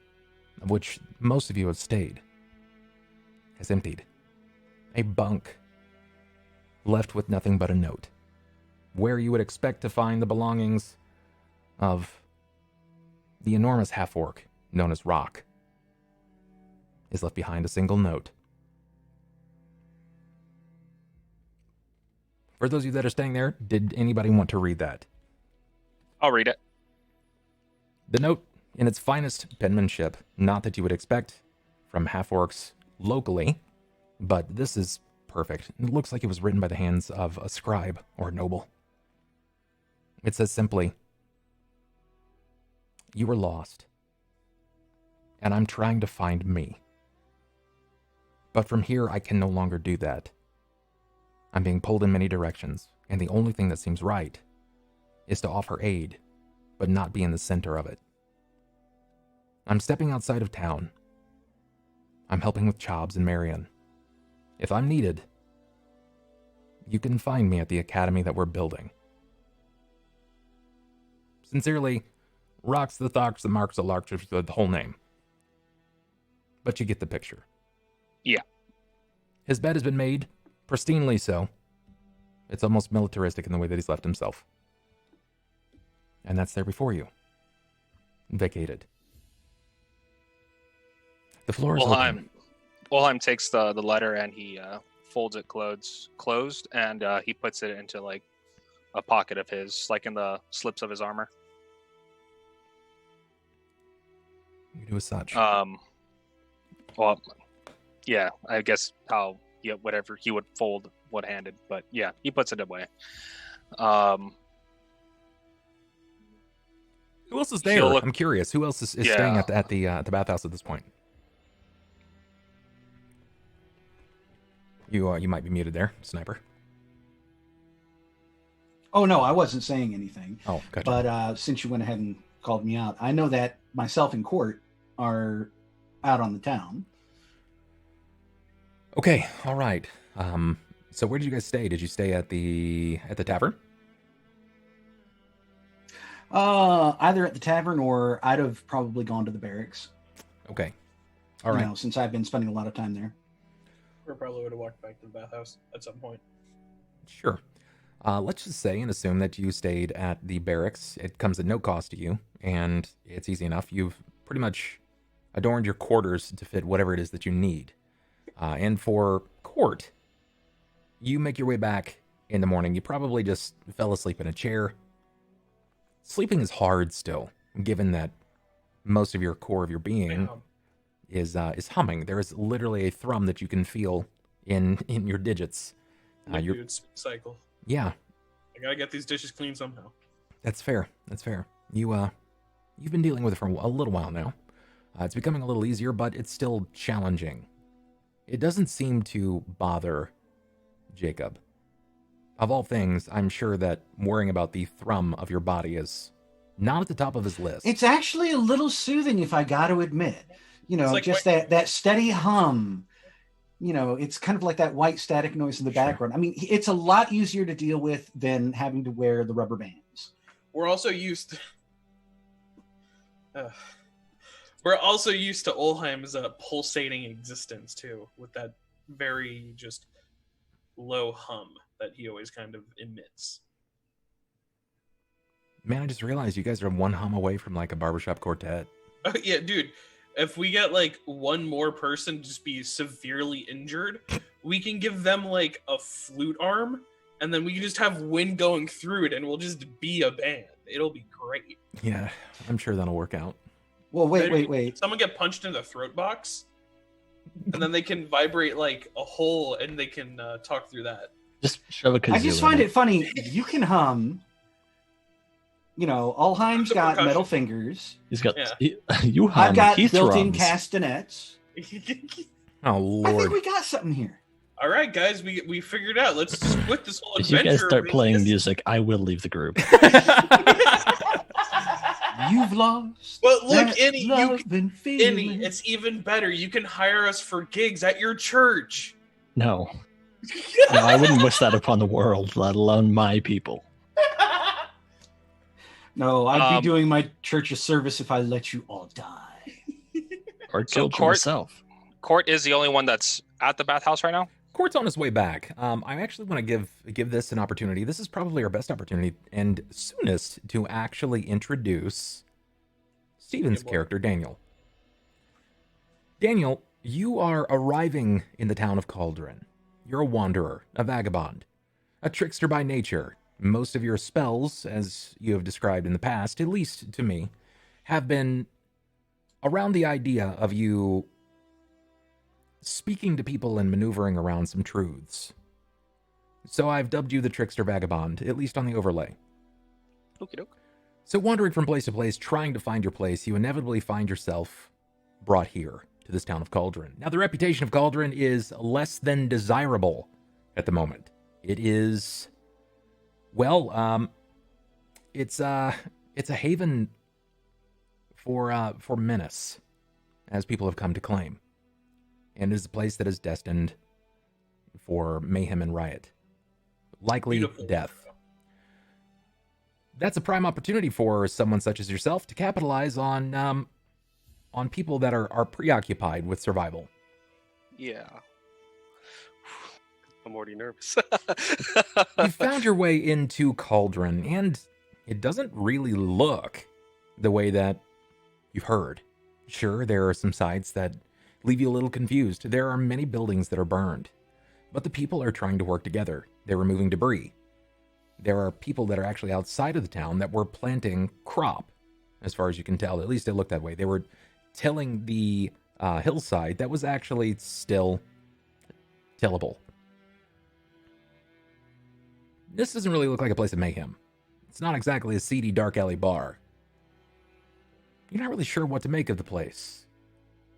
of which most of you have stayed has emptied. A bunk left with nothing but a note, where you would expect to find the belongings of the enormous half-orc known as Rock, is left behind a single note. For those of you that are staying there, did anybody want to read that? I'll read it. The note, in its finest penmanship, not that you would expect from half-orcs locally, but this is perfect. It looks like it was written by the hands of a scribe or noble. It says simply, "You were lost, and I'm trying to find me. But from here, I can no longer do that. I'm being pulled in many directions, and the only thing that seems right is to offer aid, but not be in the center of it. I'm stepping outside of town. I'm helping with Chobs and Marion. If I'm needed, you can find me at the academy that we're building. Sincerely, Rocks the Thox, the Marks the Larks, the whole name. But you get the picture." Yeah. His bed has been made, pristinely so. It's almost militaristic in the way that he's left himself. And that's there before you. Vacated. The floor is open. Ulhime takes the letter and he folds it closed, and he puts it into like a pocket of his, like in the slips of his armor. You do as such. Well, yeah, I guess whatever he would fold one-handed, but yeah, he puts it away. Who else is there? I'm curious. Who else is staying at the bathhouse at this point? You might be muted there, Sniper. Oh, no, I wasn't saying anything. Oh, gotcha. But since you went ahead and called me out, I know that myself and Cort are out on the town. Okay, all right. So where did you guys stay? Did you stay at the tavern? Either at the tavern or I'd have probably gone to the barracks. Okay. All right. You know, since I've been spending a lot of time there. Or probably would have walked back to the bathhouse at some point. Sure. Let's just say and assume that you stayed at the barracks. It comes at no cost to you, and it's easy enough. You've pretty much adorned your quarters to fit whatever it is that you need. And for Cort, you make your way back in the morning. You probably just fell asleep in a chair. Sleeping is hard still, given that most of your core of your being is humming. There is literally a thrum that you can feel in your digits. Dude, cycle. Yeah. I gotta get these dishes clean somehow. That's fair. That's fair. You've been dealing with it for a little while now. It's becoming a little easier, but it's still challenging. It doesn't seem to bother Jakob. Of all things, I'm sure that worrying about the thrum of your body is not at the top of his list. It's actually a little soothing, if I got to admit. You know, like just that steady hum. You know, it's kind of like that white static noise in the background. I mean, it's a lot easier to deal with than having to wear the rubber bands. We're also used to... we're also used to Ulhime's pulsating existence, too, with that very just low hum that he always kind of emits. Man, I just realized you guys are one hum away from like a barbershop quartet. Oh, yeah, dude. If we get like one more person just be severely injured, we can give them like a flute arm, and then we can just have wind going through it, and we'll just be a band. It'll be great. Yeah, I'm sure that'll work out. Well, wait. Someone get punched in the throat box, and then they can vibrate like a hole, and they can talk through that. Just shove a kazoo. I just find it funny. You can hum. You know, Ulhime's got metal fingers. He's got you hum. I've got he built-in thrums. castanets. Oh I Lord! think we got something here. All right, guys, we figured out. Let's split this whole If adventure. you guys start playing music, I will leave the group. You've lost. But look, that Innie, love and feeling. Innie, it's even better. You can hire us for gigs at your church. No, I wouldn't wish that upon the world, let alone my people. No, I'd be doing my church a service if I let you all die. Or So kill yourself. Cort is the only one that's at the bathhouse right now. Cort's on his way back. I actually want to give this an opportunity. This is probably our best opportunity and soonest to actually introduce Steven's character, Daniel. Daniel, you are arriving in the town of Cauldron. You're a wanderer, a vagabond, a trickster by nature, Most of your spells, as you have described in the past, at least to me, have been around the idea of you speaking to people and maneuvering around some truths. So I've dubbed you the trickster vagabond, at least on the overlay. Okie doke. So wandering from place to place, trying to find your place, you inevitably find yourself brought here to this town of Cauldron. Now, the reputation of Cauldron is less than desirable at the moment. It is, well, it's a haven for menace, as people have come to claim, and it is a place that is destined for mayhem and riot, likely Beautiful. death. That's a prime opportunity for someone such as yourself to capitalize on people that are preoccupied with survival. Yeah. I'm already nervous. You found your way into Cauldron, and it doesn't really look the way that you've heard. Sure, there are some sites that leave you a little confused. There are many buildings that are burned, but the people are trying to work together. They're removing debris. There are people that are actually outside of the town that were planting crop, as far as you can tell. At least it looked that way. They were tilling the hillside that was actually still tillable. This doesn't really look like a place of mayhem. It's not exactly a seedy, dark alley bar. You're not really sure what to make of the place,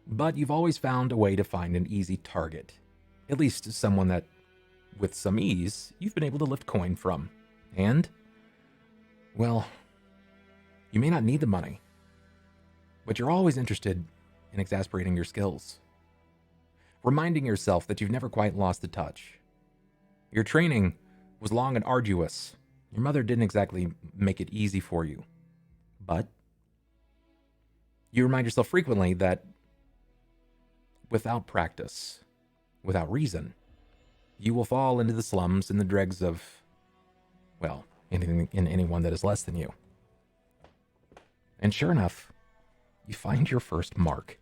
but you've always found a way to find an easy target. At least someone that, with some ease, you've been able to lift coin from. And, well, you may not need the money, but you're always interested in exasperating your skills. Reminding yourself that you've never quite lost the touch. Your training was long and arduous. Your mother didn't exactly make it easy for you. But you remind yourself frequently that without practice, without reason, you will fall into the slums and the dregs of, well, anyone that is less than you. And sure enough, you find your first mark.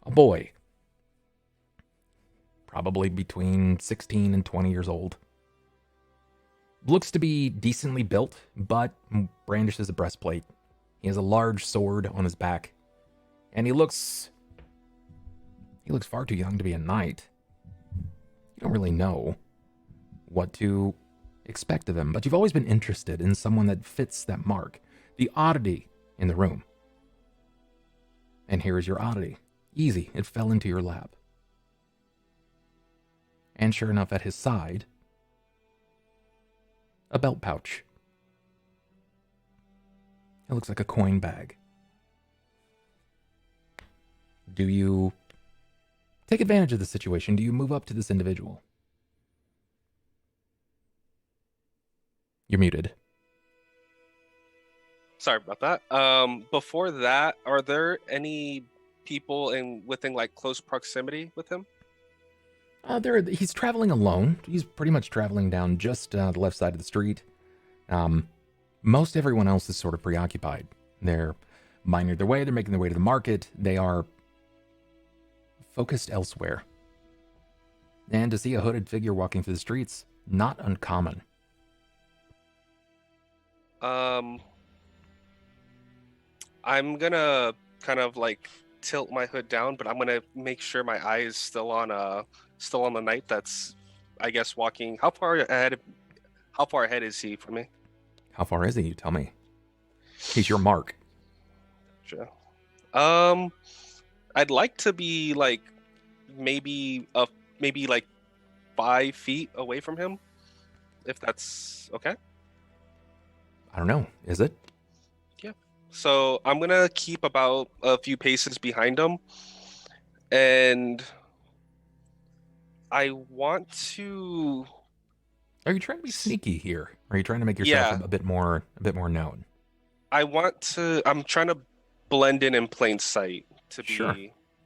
A boy, probably between 16 and 20 years old. Looks to be decently built, but brandishes a breastplate. He has a large sword on his back, and he looks far too young to be a knight. You don't really know what to expect of him, but you've always been interested in someone that fits that mark, the oddity in the room. And here is your oddity. Easy, it fell into your lap. And sure enough, at his side, a belt pouch. It looks like a coin bag. Do you take advantage of the situation? Do you move up to this individual? You're muted. Sorry about that. Before that, are there any people within like close proximity with him? He's traveling alone. He's pretty much traveling down just the left side of the street. Most everyone else is sort of preoccupied. They're minding their way. They're making their way to the market. They are focused elsewhere. And to see a hooded figure walking through the streets, not uncommon. I'm gonna kind of like tilt my hood down, but I'm gonna make sure my eye is still on the knight that's, I guess, walking. How far ahead is he from me? How far is he? You tell me. He's your mark. Sure. I'd like to be like maybe like 5 feet away from him, if that's okay. I don't know. Is it? Yeah. So I'm gonna keep about a few paces behind him, and I want to. Are you trying to be sneaky here? Are you trying to make yourself a bit more known? I'm trying to blend in plain sight to be. Sure.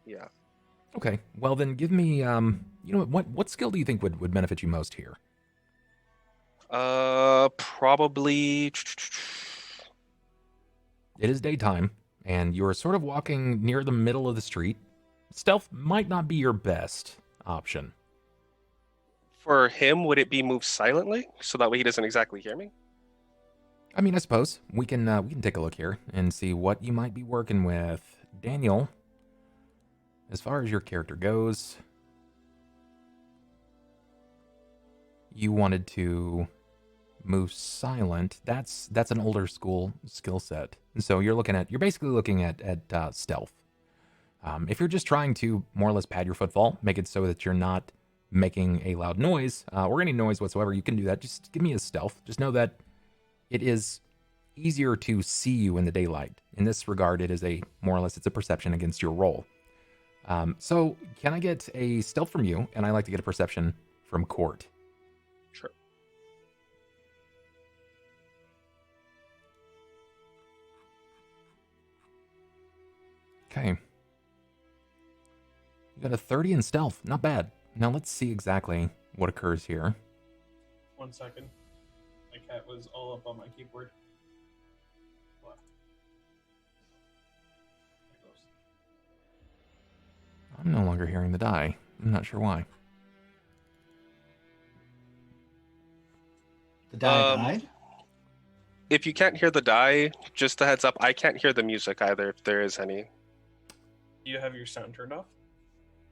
Yeah. Okay. Well, then give me. You know what skill do you think would benefit you most here? Probably. It is daytime, and you're sort of walking near the middle of the street. Stealth might not be your best option. For him, would it be moved silently so that way he doesn't exactly hear me? I mean, I suppose we can take a look here and see what you might be working with. Daniel, as far as your character goes, you wanted to move silent. That's an older school skill set. So you're basically looking at stealth. If you're just trying to more or less pad your footfall, make it so that you're not making a loud noise or any noise whatsoever, you can do that. Just give me a stealth. Just know that it is easier to see you in the daylight. In this regard, it is more or less it's a perception against your roll. So can I get a stealth from you? And I like to get a perception from Cort. Sure. Okay. You got a 30 in stealth. Not bad. Now let's see exactly what occurs here. 1 second. My cat was all up on my keyboard. Left. There it goes. I'm no longer hearing the die. I'm not sure why. The die died? If you can't hear the die, just a heads up, I can't hear the music either if there is any. Do you have your sound turned off?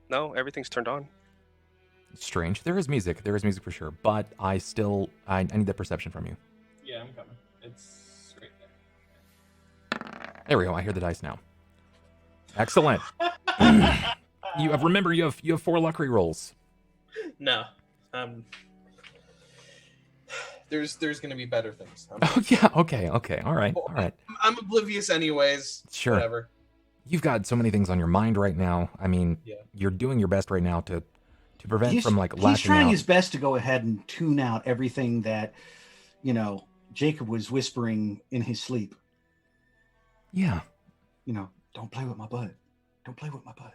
No, everyth's turned on. It's strange. There is music. There is music for sure. But I need that perception from you. Yeah, I'm coming. It's right there. There we go. I hear the dice now. Excellent. Remember you have 4 luck rolls. No. There's gonna be better things. Oh yeah. Okay. All right. I'm oblivious anyways. Sure. Whatever. You've got so many things on your mind right now. I mean, Yeah. You're doing your best right now to prevent from like he's lashing trying out. his best to go ahead and tune out everything that, Jacob was whispering in his sleep. Yeah. Don't play with my butt. Don't play with my butt.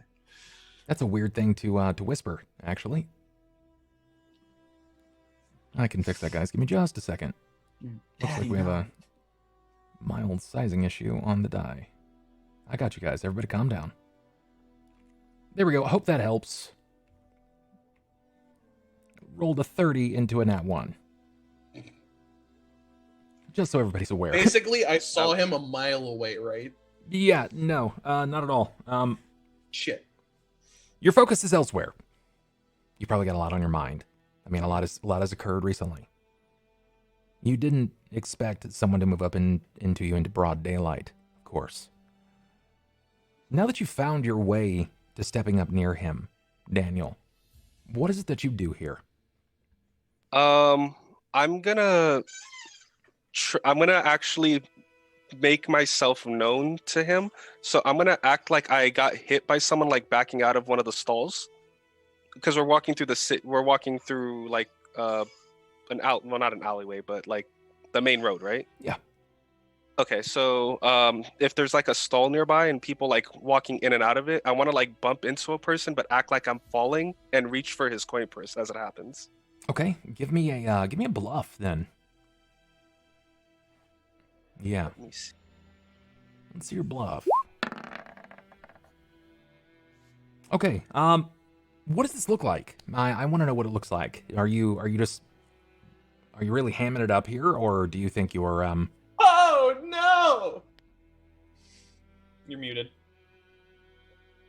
That's a weird thing to whisper, actually. I can fix that, guys. Give me just a second. Looks like we have a mild sizing issue on the die. I got you guys. Everybody calm down. There we go. I hope that helps. Rolled a 30 into a nat 1. Just so everybody's aware. Basically, I saw him a mile away, right? Yeah, no, not at all. Shit. Your focus is elsewhere. You probably got a lot on your mind. I mean, a lot has occurred recently. You didn't expect someone to move up into you into broad daylight, of course. Now that you've found your way to stepping up near him, Daniel, what is it that you do here? I'm gonna actually make myself known to him. So I'm gonna act like I got hit by someone like backing out of one of the stalls, because we're walking through like not an alleyway, but like the main road, right? Yeah. Okay, so if there's like a stall nearby and people like walking in and out of it, I want to like bump into a person but act like I'm falling and reach for his coin purse as it happens. Okay, give me a bluff then. Yeah. Let me see. Let's see your bluff. Okay. What does this look like? I want to know what it looks like. Are you really hamming it up here, or do you think you're Oh no! You're muted.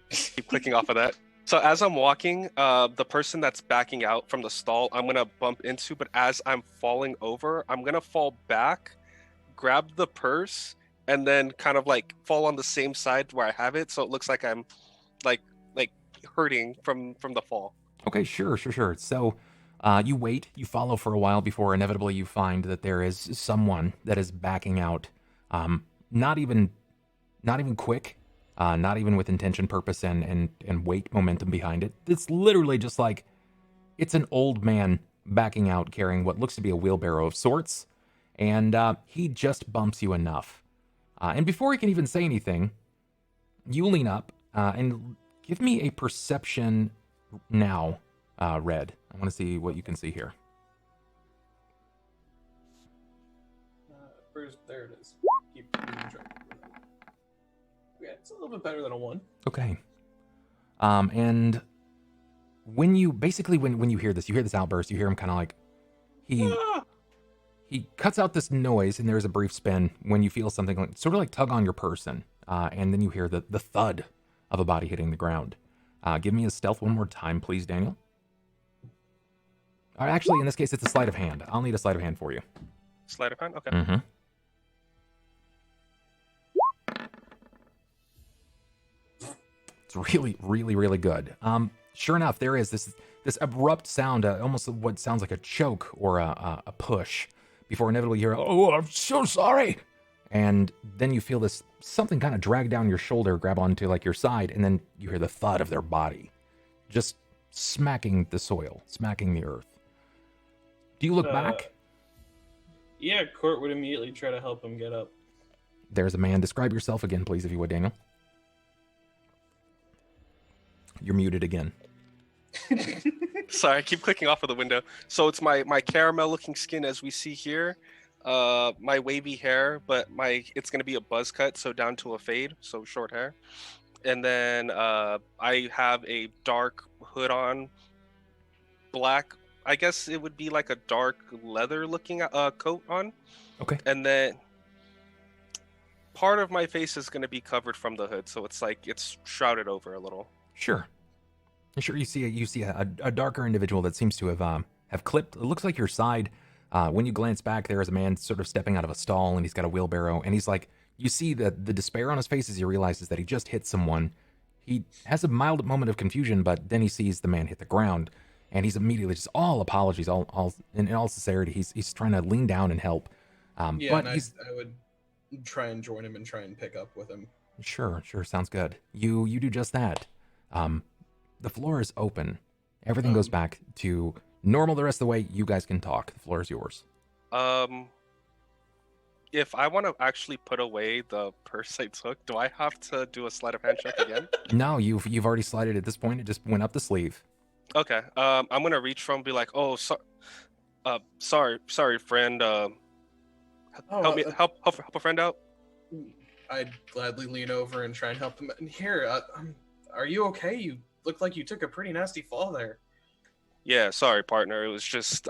Keep clicking off of that. So as I'm walking, the person that's backing out from the stall, I'm gonna bump into, but as I'm falling over, I'm gonna fall back, grab the purse, and then kind of like fall on the same side where I have it, so it looks like I'm like hurting from the fall. Okay, sure. So you wait, you follow for a while before inevitably you find that there is someone that is backing out. Not even quick, not even with intention, purpose, and weight momentum behind it. It's literally just like, it's an old man backing out carrying what looks to be a wheelbarrow of sorts, and he just bumps you enough. And before he can even say anything, you lean up and give me a perception now, Red. I want to see what you can see here. First, there it is. Keep track. Yeah, it's a little bit better than a 1. Okay. And when you hear this outburst, you hear him kind of like he cuts out this noise, and there's a brief spin when you feel something like sort of like tug on your person, and then you hear the thud of a body hitting the ground. Give me a stealth one more time, please, Daniel. Actually, in this case, it's a sleight of hand. I'll need a sleight of hand for you. Sleight of hand? Okay. Mm-hmm. It's really, really, really good. Sure enough, there is this abrupt sound, almost what sounds like a choke or a push, before inevitably you hear, "Oh, I'm so sorry," and then you feel this something kind of drag down your shoulder, grab onto like your side, and then you hear the thud of their body, just smacking the soil, smacking the earth. Do you look back? Yeah, Cort would immediately try to help him get up. There's a man. Describe yourself again, please, if you would, Daniel. You're muted again. Sorry, I keep clicking off of the window. So it's my caramel looking skin as we see here. My wavy hair, but it's gonna be a buzz cut, so down to a fade, so short hair. And then I have a dark hood on, black. I guess it would be like a dark leather looking coat on. Okay. And then part of my face is going to be covered from the hood, so it's like it's shrouded over a little. Sure. You see a darker individual that seems to have clipped. It looks like your side. When you glance back, there is a man sort of stepping out of a stall, and he's got a wheelbarrow, and he's like, you see the despair on his face as he realizes that he just hit someone. He has a mild moment of confusion, but then he sees the man hit the ground, and he's immediately just all apologies, all in all sincerity. He's trying to lean down and help. But I would try and join him and try and pick up with him. Sure, sounds good. You do just that. The floor is open. Everything goes back to normal the rest of the way. You guys can talk. The floor is yours. If I want to actually put away the purse I took, do I have to do a sleight of hand check again? No, you've already slided at this point. It just went up the sleeve. Okay. I'm gonna reach from, be like, oh, sorry, friend. Help a friend out. I'd gladly lean over and try and help him. And here, are you okay? You look like you took a pretty nasty fall there. Yeah, sorry, partner. It was just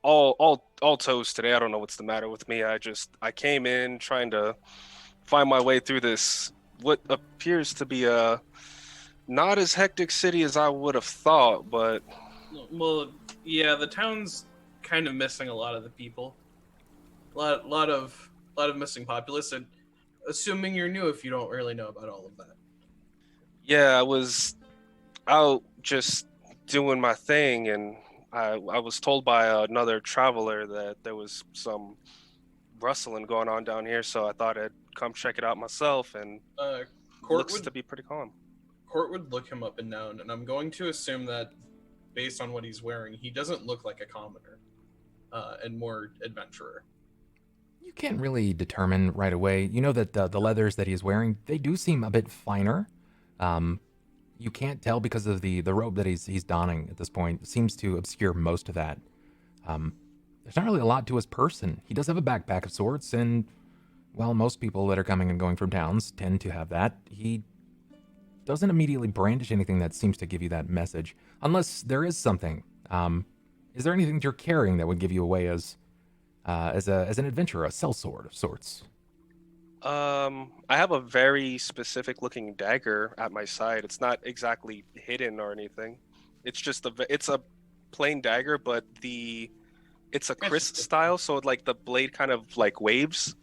all toast today. I don't know what's the matter with me. I came in trying to find my way through this what appears to be a not as hectic city as I would have thought, but well, yeah, the town's kind of missing a lot of the people. A lot of missing populace, and assuming you're new, if you don't really know about all of that. Yeah, I was out just doing my thing, and I was told by another traveler that there was some rustling going on down here, so I thought I'd come check it out myself, and looks to be pretty calm. Cort would look him up and down, and I'm going to assume that based on what he's wearing, he doesn't look like a commoner, and more adventurer. You can't really determine right away. You know that the leathers that he's wearing, they do seem a bit finer. You can't tell because of the robe that he's donning at this point. It seems to obscure most of that. There's not really a lot to his person. He does have a backpack of sorts, and while most people that are coming and going from towns tend to have that, he doesn't immediately brandish anything that seems to give you that message, unless there is something. Is there anything that you're carrying that would give you away as an adventurer, a sellsword of sorts? I have a very specific looking dagger at my side. It's not exactly hidden or anything. It's just it's a plain dagger, but it's a crisp style, so like the blade kind of like waves,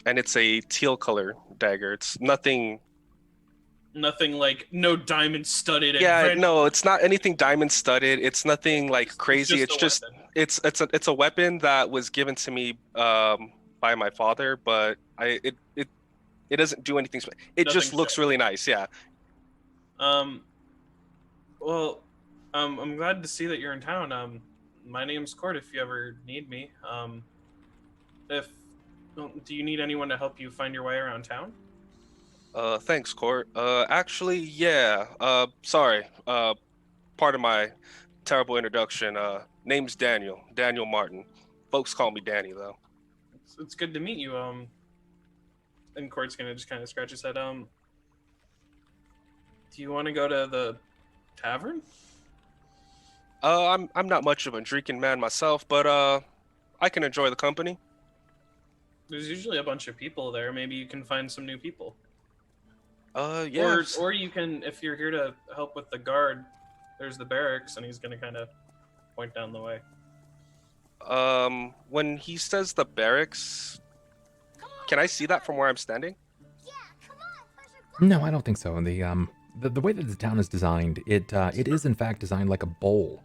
and it's a teal color dagger. It's nothing like no diamond studded. Yeah, no, it's not anything diamond studded. It's nothing like crazy. It's a weapon that was given to me by my father, but it doesn't do anything. It just looks really nice. Yeah. Well, I'm glad to see that you're in town. My name's Cort. If you ever need me, do you need anyone to help you find your way around town? Thanks, Cort. Actually, yeah. Sorry. Part of my terrible introduction. Name's Daniel Martin. Folks call me Danny, though. It's good to meet you. And Cort's gonna just kind of scratch his head. Do you want to go to the tavern? I'm not much of a drinking man myself, but I can enjoy the company. There's usually a bunch of people there. Maybe you can find some new people. Yeah. Or you can, if you're here to help with the guard, there's the barracks, and he's gonna kind of point down the way. When he says the barracks, can I see that from where I'm standing? No, I don't think so. The way that the town is designed, it is in fact designed like a bowl.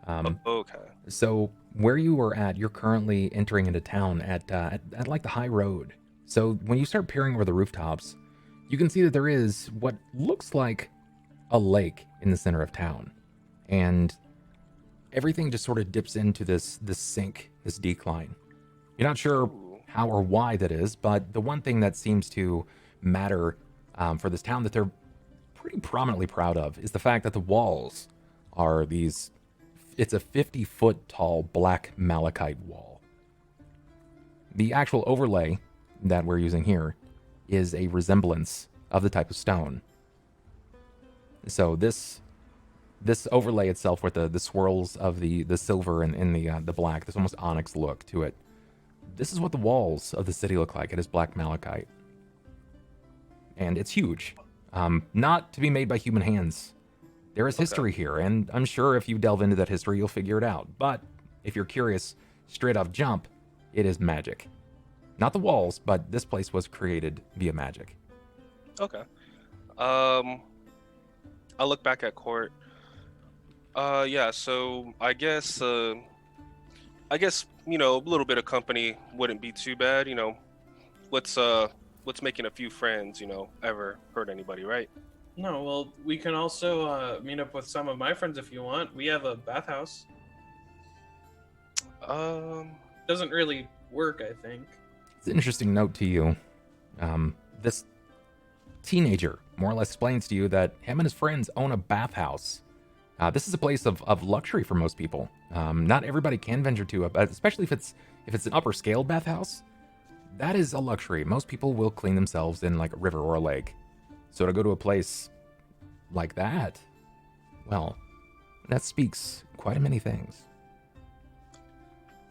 Okay. So where you are at, you're currently entering into town at like the high road. So when you start peering over the rooftops, you can see that there is what looks like a lake in the center of town, and everything just sort of dips into this sink, this decline. You're not sure how or why that is, but the one thing that seems to matter for this town that they're pretty prominently proud of is the fact that the walls are these. It's a 50-foot tall black malachite wall. The actual overlay that we're using here is a resemblance of the type of stone. So this overlay itself with the swirls of the silver and the black, this almost onyx look to it. This is what the walls of the city look like. It is black malachite. And it's huge. Not to be made by human hands. There is history here, and I'm sure if you delve into that history, you'll figure it out. But if you're curious, straight off jump, it is magic. Not the walls, but this place was created via magic. Okay. I'll look back at Cort. Yeah. So I guess a little bit of company wouldn't be too bad. What's making a few friends ever hurt anybody, right? No, well, we can also meet up with some of my friends if you want. We have a bathhouse. Doesn't really work, I think. It's an interesting note to you. This teenager more or less explains to you that him and his friends own a bathhouse. This is a place of luxury for most people. Not everybody can venture to it, especially if it's an upper scale bathhouse. That is a luxury. Most people will clean themselves in like a river or a lake. So to go to a place like that, well, that speaks quite a many things.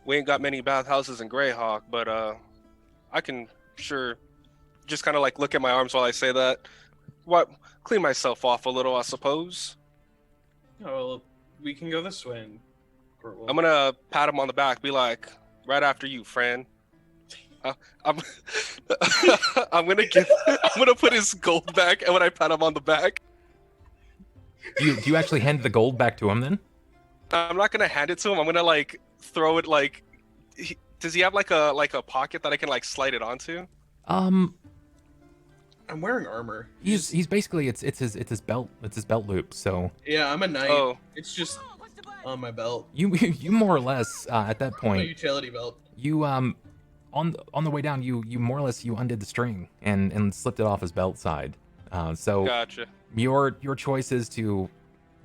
We ain't got many bathhouses in Greyhawk, but I can sure just kind of like look at my arms while I say that. Clean myself off a little, I suppose. Oh, well, we can go this way. I'm gonna pat him on the back, be like, right after you, friend. I'm gonna put his gold back, and when I pat him on the back, do you actually hand the gold back to him then? I'm not gonna hand it to him. I'm gonna like throw it like. Does he have like a pocket that I can like slide it onto? I'm wearing armor. He's basically it's his belt loop. So yeah, I'm a knight. Oh. It's just on my belt. You more or less at that point. My utility belt. You on the way down, you more or less you undid the string and slipped it off his belt side. So Gotcha. Your choice is to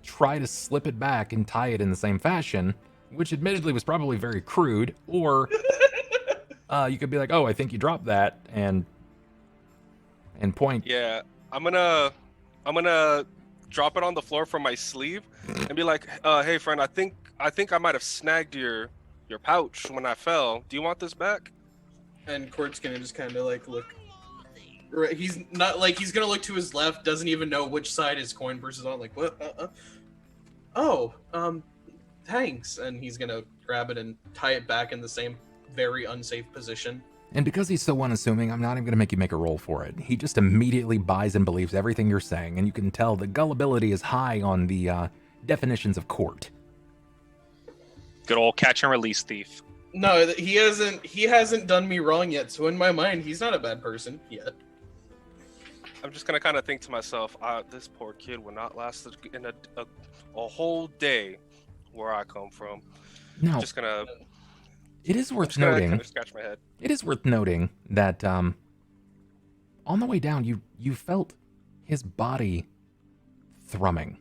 try to slip it back and tie it in the same fashion, which admittedly was probably very crude, or you could be like, oh, I think you dropped that, and point. Yeah, I'm gonna drop it on the floor from my sleeve and be like, hey friend, I think I might have snagged your pouch when I fell. Do you want this back? And Cort's gonna just kind of like look. Right, he's not like he's gonna look to his left, doesn't even know which side his coin purse is on. Like what? Thanks. And he's gonna grab it and tie it back in the same very unsafe position. And because he's so unassuming, I'm not even gonna make you make a roll for it. He just immediately buys and believes everything you're saying, and you can tell the gullibility is high on the definitions of Cort. Good old catch and release thief. No, he hasn't done me wrong yet. So in my mind, he's not a bad person yet. I'm just gonna kind of think to myself, this poor kid will not last in a whole day where I come from. No, Just gonna. it is worth Just gonna noting. kind of scratch my head. It is worth noting that on the way down, you felt his body thrumming,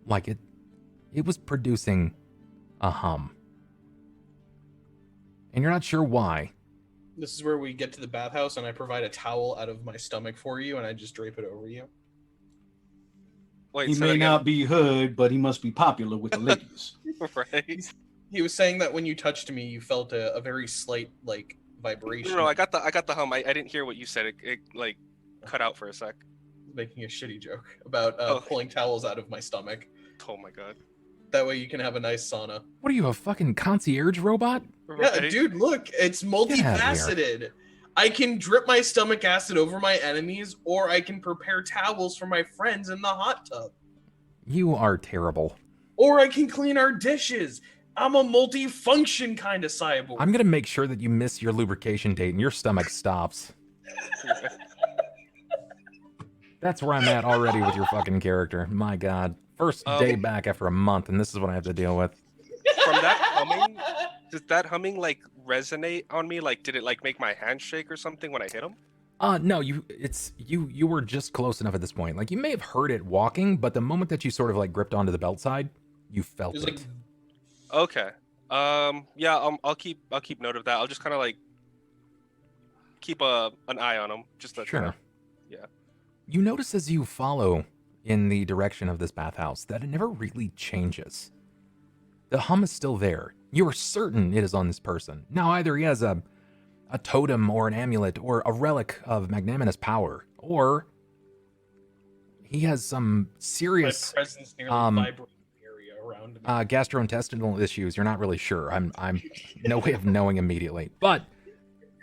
like it was producing a hum, and you're not sure why. This is where we get to the bathhouse, and I provide a towel out of my stomach for you, and I just drape it over you. Wait, He say that may again. not be hood, but he must be popular with the ladies. Right? He was saying that when you touched me, you felt a very slight like vibration. No, I got the hum. I didn't hear what you said. It like cut out for a sec. Making a shitty joke about Oh. pulling towels out of my stomach. Oh my god. That way you can have a nice sauna. What are you, a fucking concierge robot? Yeah, Right? dude, look, it's Get outta here. multifaceted. I can drip my stomach acid over my enemies, or I can prepare towels for my friends in the hot tub. You are terrible. Or I can clean our dishes. I'm a multi-function kind of cyborg. I'm gonna make sure that you miss your lubrication date and your stomach stops. That's where I'm at already with your fucking character. My god. First day back after a month, and this is what I have to deal with. From that humming, does that humming like resonate on me? Like, did it like make my hand shake or something when I hit him? No, you were just close enough at this point. Like, you may have heard it walking, but the moment that you sort of like gripped onto the belt side, you felt It was it. like, Okay. Yeah. I'll keep note of that. I'll just kind of like keep an eye on him. Just to Sure. yeah. You notice as you follow in the direction of this bathhouse that it never really changes. The hum is still there. You are certain it is on this person. Now, either he has a totem or an amulet or a relic of magnanimous power, or he has some my serious presence nearly vibrating the area around me. gastrointestinal issues. You're not really sure. I'm no way of knowing immediately, but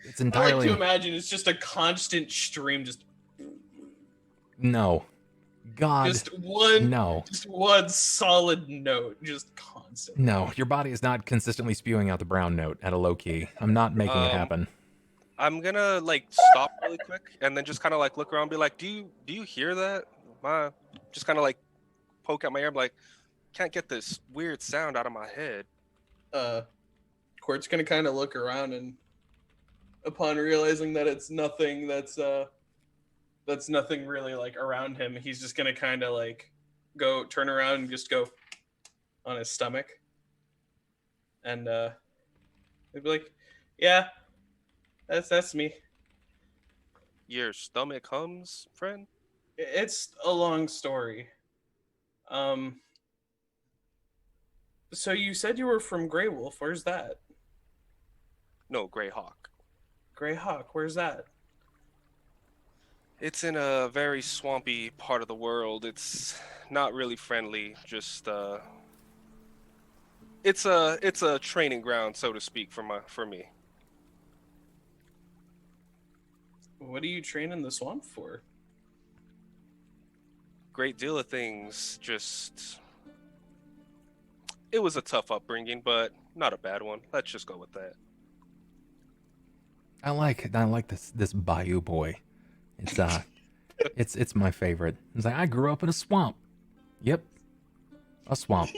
it's I like entirely to imagine it's just a constant stream, just no. God, just one no. just one solid note, just constant. No, your body is not consistently spewing out the brown note at a low key. I'm not making it happen. I'm gonna like stop really quick and then just kind of like look around, and be like, do you hear that? Just kind of like poke at my ear, I'm like, can't get this weird sound out of my head. Cort's gonna kind of look around, and upon realizing that it's nothing that's nothing really like around him, he's just gonna kind of like go turn around and just go on his stomach, and he'd be like, yeah, that's me. Your stomach hums, friend? It's a long story. So you said you were from Grey Wolf. Where's that? No, Grey Hawk. Grey Hawk, where's that? It's in a very swampy part of the world. It's not really friendly. Just it's a training ground, so to speak, for me. What are you training the swamp for? Great deal of things. Just it was a tough upbringing, but not a bad one. Let's just go with that. I like this bayou boy. It's it's my favorite. It's like, I grew up in a swamp. Yep, a swamp.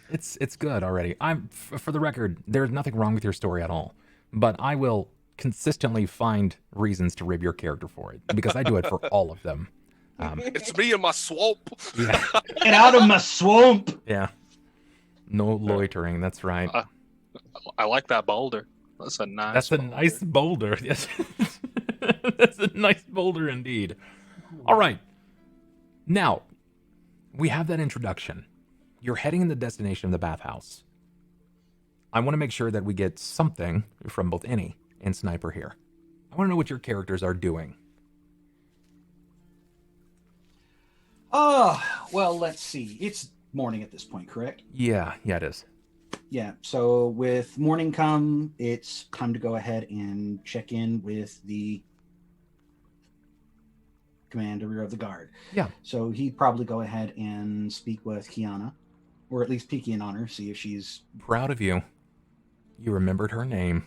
It's good already. For the record, there's nothing wrong with your story at all, but I will consistently find reasons to rib your character for it because I do it for all of them. It's me and my swamp. Yeah, Get out of my swamp! yeah. No loitering. That's right. I like that boulder. That's a nice. That's a nice boulder. Yes, that's a nice boulder indeed. All right, now we have that introduction. You're heading in the destination of the bathhouse. I want to make sure that we get something from both Innie and Sniper here. I want to know what your characters are doing. Well, let's see. It's morning at this point, correct? Yeah, it is. Yeah, so with morning come, it's time to go ahead and check in with the commander of the guard. Yeah. So he'd probably go ahead and speak with Kiana, or at least peek in on her, see if she's... Proud of you. You remembered her name.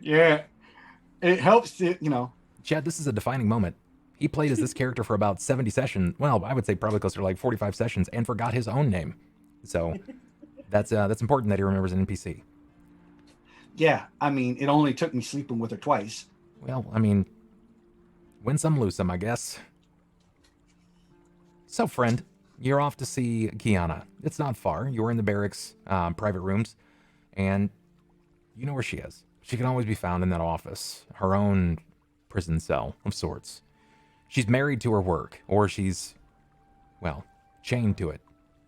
Yeah, it helps, Chad, this is a defining moment. He played as this character for about 70 sessions. Well, I would say probably closer to like 45 sessions and forgot his own name. So that's important that he remembers an NPC. Yeah, I mean, it only took me sleeping with her twice. Well, I mean, win some, lose some, I guess. So, friend, you're off to see Kiana. It's not far. You're in the barracks, private rooms, and you know where she is. She can always be found in that office, her own prison cell of sorts. she's married to her work, or she's, well, chained to it.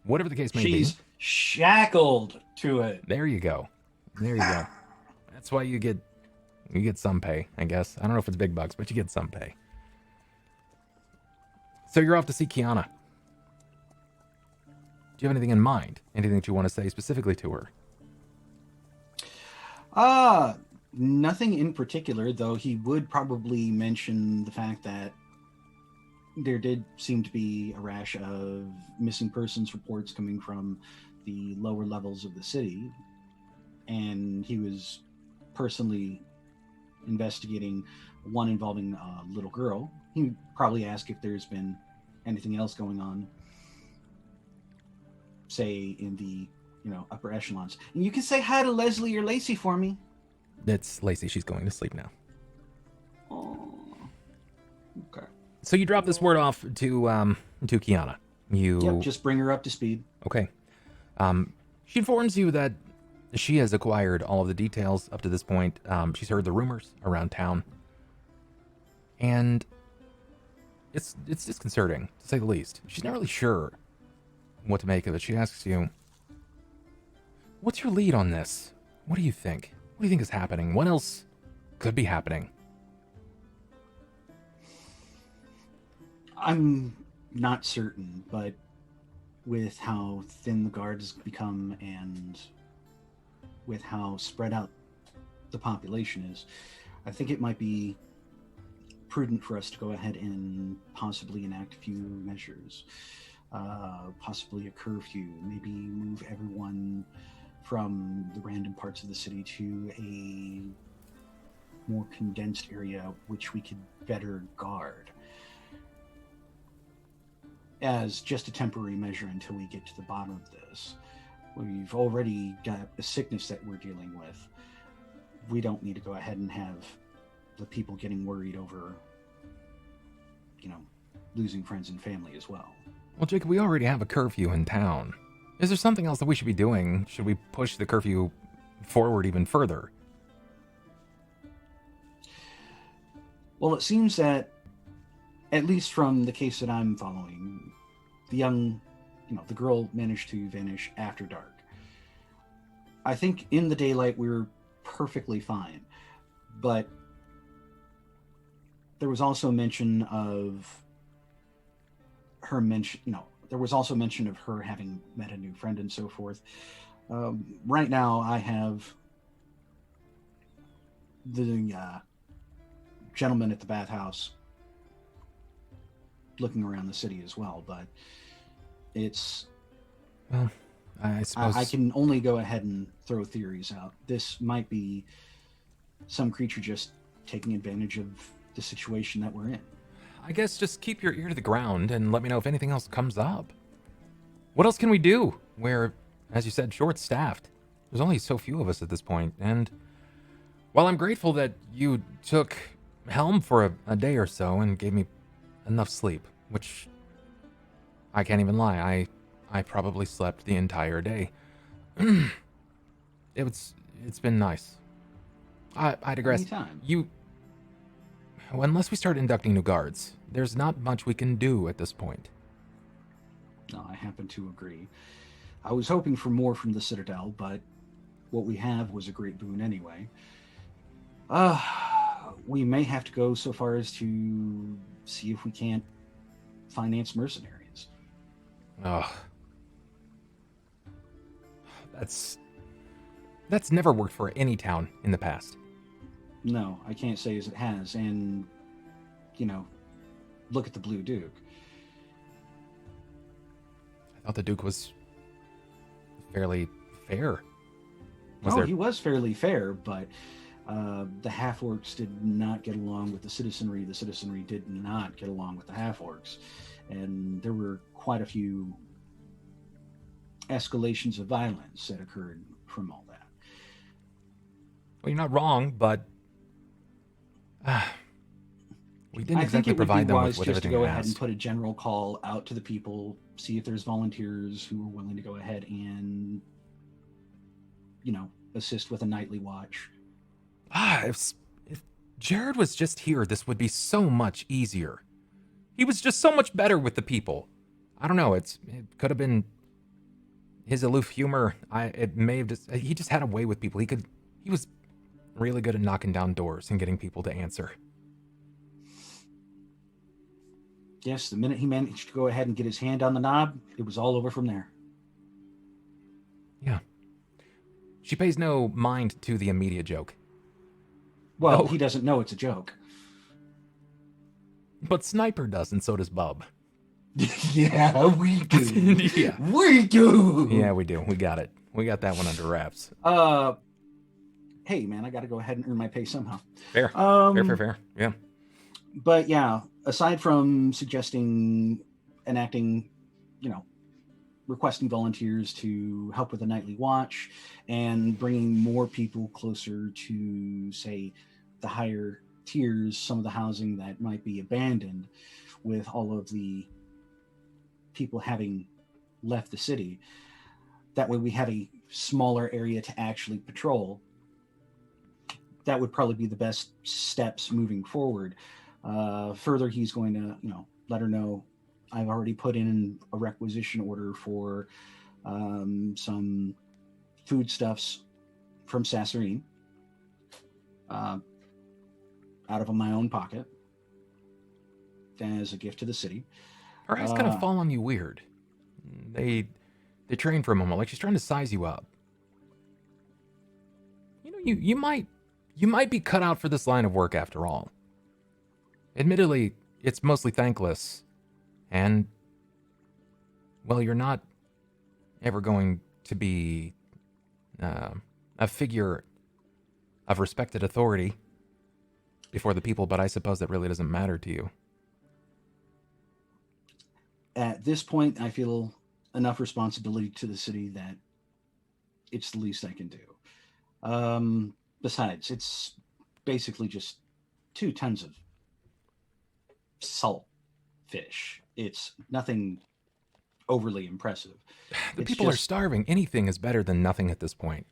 Whatever the case may be. She's shackled to it. There you go. There you go. That's why you get some pay, I guess. I don't know if it's big bucks, but you get some pay. So you're off to see Kiana. Do you have anything in mind? Anything that you want to say specifically to her? Nothing in particular, though he would probably mention the fact that there did seem to be a rash of missing persons reports coming from the lower levels of the city, and he was personally investigating one involving a little girl. He probably asked if there's been anything else going on, say in the upper echelons. And you can say hi to Leslie or Lacey for me. It's Lacey. She's going to sleep now. Oh, okay. So you drop this word off to Kiana. Yep, just bring her up to speed. Okay. She informs you that she has acquired all of the details up to this point. She's heard the rumors around town, and it's disconcerting, to say the least. She's not really sure what to make of it. She asks you, what's your lead on this? What do you think? What do you think is happening? What else could be happening? I'm not certain, but with how thin the guard has become and with how spread out the population is, I think it might be prudent for us to go ahead and possibly enact a few measures. Possibly a curfew, maybe move everyone from the random parts of the city to a more condensed area which we could better guard as just a temporary measure until we get to the bottom of this. We've already got a sickness that we're dealing with. We don't need to go ahead and have the people getting worried over, losing friends and family as well. Well, Jacob, we already have a curfew in town. Is there something else that we should be doing? Should we push the curfew forward even further? Well, it seems that, at least from the case that I'm following, the girl managed to vanish after dark. I think in the daylight we were perfectly fine, but there was also mention of her there was also mention of her having met a new friend and so forth. Right now, I have the gentleman at the bathhouse looking around the city as well, but it's... Well, I suppose... I can only go ahead and throw theories out. This might be some creature just taking advantage of the situation that we're in. I guess just keep your ear to the ground and let me know if anything else comes up. What else can we do? We're, as you said, short-staffed. There's only so few of us at this point, and while I'm grateful that you took helm for a day or so and gave me enough sleep, which I can't even lie, I probably slept the entire day. It's been nice. I digress. Anytime. Unless we start inducting new guards, there's not much we can do at this point. No, I happen to agree. I was hoping for more from the Citadel, but what we have was a great boon anyway. We may have to go so far as to see if we can't finance mercenaries. Ugh. That's never worked for any town in the past. No, I can't say as it has, and, look at the Blue Duke. I thought the Duke was fairly fair. He was fairly fair, but the half-orcs did not get along with the citizenry. The citizenry did not get along with the half-orcs, and there were quite a few escalations of violence that occurred from all that. Well, you're not wrong, but we didn't I think exactly it would provide be them wise with just to everything go they ahead and asked. put a general call out to the people, see if there's volunteers who are willing to go ahead and, assist with a nightly watch. If Jared was just here, this would be so much easier. He was just so much better with the people. I don't know. It could have been his aloof humor. It may have just. He just had a way with people. He was really good at knocking down doors and getting people to answer. Yes, the minute he managed to go ahead and get his hand on the knob, it was all over from there. Yeah. She pays no mind to the immediate joke. Well, No. he doesn't know it's a joke. But Sniper does, and so does Bub. Yeah, we do. Yeah. We do. Yeah, we do. We got it. We got that one under wraps. Hey, man, I got to go ahead and earn my pay somehow. Fair. Fair. Yeah. But yeah, aside from enacting, requesting volunteers to help with the nightly watch and bringing more people closer to, say, the higher tiers, some of the housing that might be abandoned with all of the people having left the city. That way we have a smaller area to actually patrol. That would probably be the best steps moving forward. Further, he's going to, let her know I've already put in a requisition order for some foodstuffs from Sasserine out of my own pocket as a gift to the city. Her eyes kind of fall on you weird. They train for a moment, like she's trying to size you up. You might be cut out for this line of work after all. Admittedly, it's mostly thankless, and, well, you're not ever going to be a figure of respected authority before the people, but I suppose that really doesn't matter to you. At this point, I feel enough responsibility to the city that it's the least I can do. Besides, it's basically just 2 tons of salt fish. It's nothing overly impressive. The people are starving. Anything is better than nothing at this point.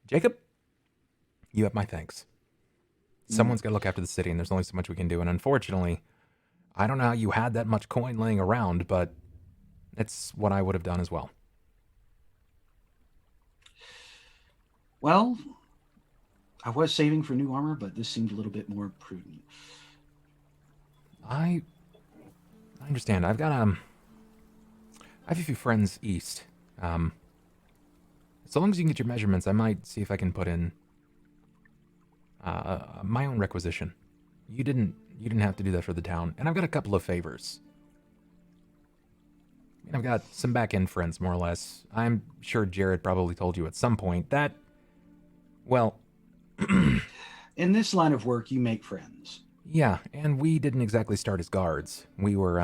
Jakob, you have my thanks. Someone's got to look after the city, and there's only so much we can do. And unfortunately, I don't know how you had that much coin laying around, but it's what I would have done as well. Well, I was saving for new armor, but this seemed a little bit more prudent. I understand. I have a few friends east. So long as you can get your measurements, I might see if I can put in my own requisition. You didn't have to do that for the town, and I've got a couple of favors. I've got some back-end friends, more or less. I'm sure Jared probably told you at some point that, well... In this line of work, you make friends. Yeah, and we didn't exactly start as guards. We were,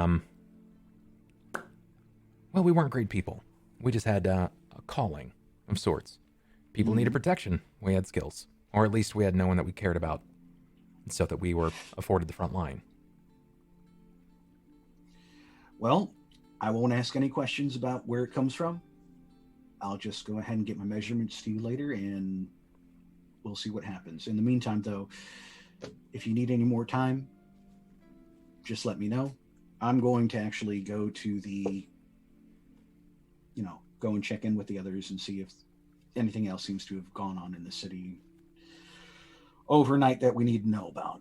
well, we weren't great people. We just had a calling of sorts. People needed protection. We had skills. Or at least we had no one that we cared about, so that we were afforded the front line. Well, I won't ask any questions about where it comes from. I'll just go ahead and get my measurements to you later, and we'll see what happens. In the meantime, though, if you need any more time, just let me know. I'm going to actually go to go and check in with the others and see if anything else seems to have gone on in the city overnight that we need to know about.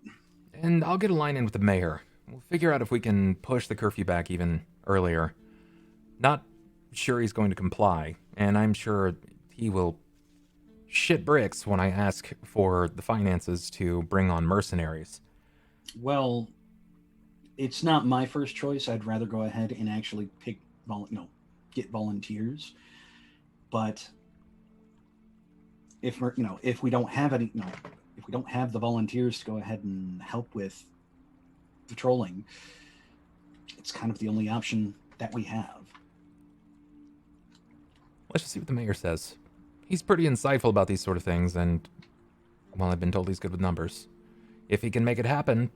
And I'll get a line in with the mayor. We'll figure out if we can push the curfew back even earlier. Not sure he's going to comply, and I'm sure he will shit bricks when I ask for the finances to bring on mercenaries. Well, it's not my first choice. I'd rather go ahead and actually get volunteers. But if we don't have any, if we don't have the volunteers to go ahead and help with patrolling, it's kind of the only option that we have. Let's just see what the mayor says. He's pretty insightful about these sort of things, and, well, I've been told he's good with numbers. If he can make it happen,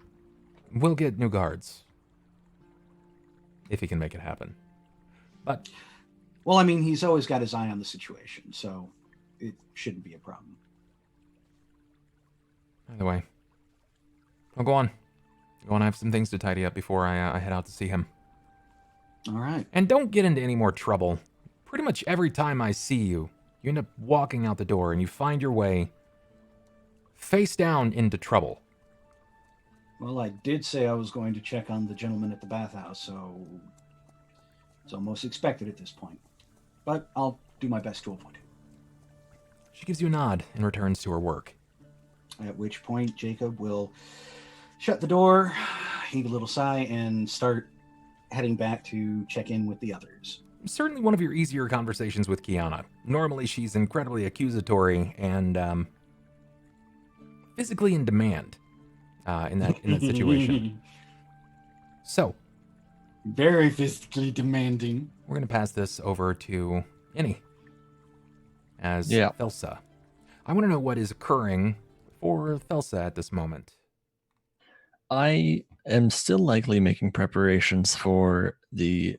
we'll get new guards. If he can make it happen. But... well, I mean, he's always got his eye on the situation, so it shouldn't be a problem. Either way, I'll go on. Go on, I have some things to tidy up before I head out to see him. All right. And don't get into any more trouble. Pretty much every time I see you, you end up walking out the door and you find your way face down into trouble. Well, I did say I was going to check on the gentleman at the bathhouse, so it's almost expected at this point. But I'll do my best to avoid it. She gives you a nod and returns to her work. At which point, Jacob will shut the door, heave a little sigh, and start heading back to check in with the others. Certainly one of your easier conversations with Kiana. Normally she's incredibly accusatory and physically in demand in that situation. So, very physically demanding. we're going to pass this over to Innie as Thelsa. I want to know what is occurring for Thelsa at this moment. I am still likely making preparations for the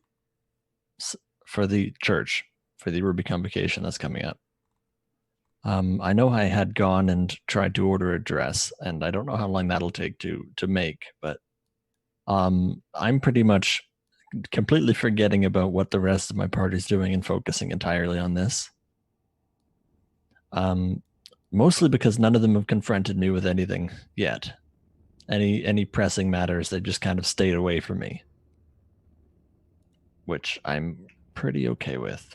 church, for the Ruby Convocation that's coming up. I know I had gone and tried to order a dress, and I don't know how long that'll take to make, but I'm pretty much completely forgetting about what the rest of my party's doing and focusing entirely on this. Mostly because none of them have confronted me with anything yet. Any pressing matters, they just kind of stayed away from me, which I'm pretty okay with.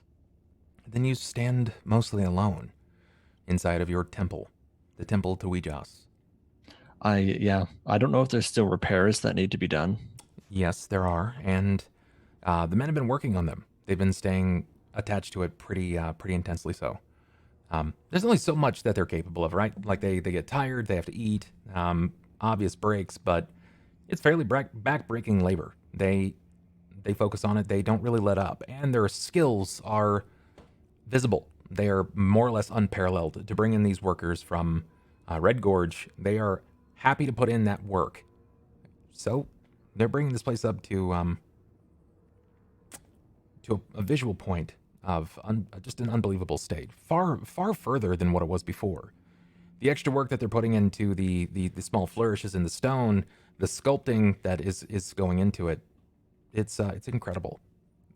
Then you stand mostly alone inside of your temple, the temple to Ouijas. I don't know if there's still repairs that need to be done. Yes, there are, and the men have been working on them. They've been staying attached to it pretty intensely so. There's only so much that they're capable of, right? Like they get tired, they have to eat, obvious breaks, but it's fairly back-breaking labor. They focus on it, they don't really let up, and their skills are visible. They are more or less unparalleled. To bring in these workers from Red Gorge, they are happy to put in that work. So they're bringing this place up to a visual point of just an unbelievable state, far further than what it was before. The extra work that they're putting into the small flourishes in the stone, the sculpting that is going into it, it's incredible,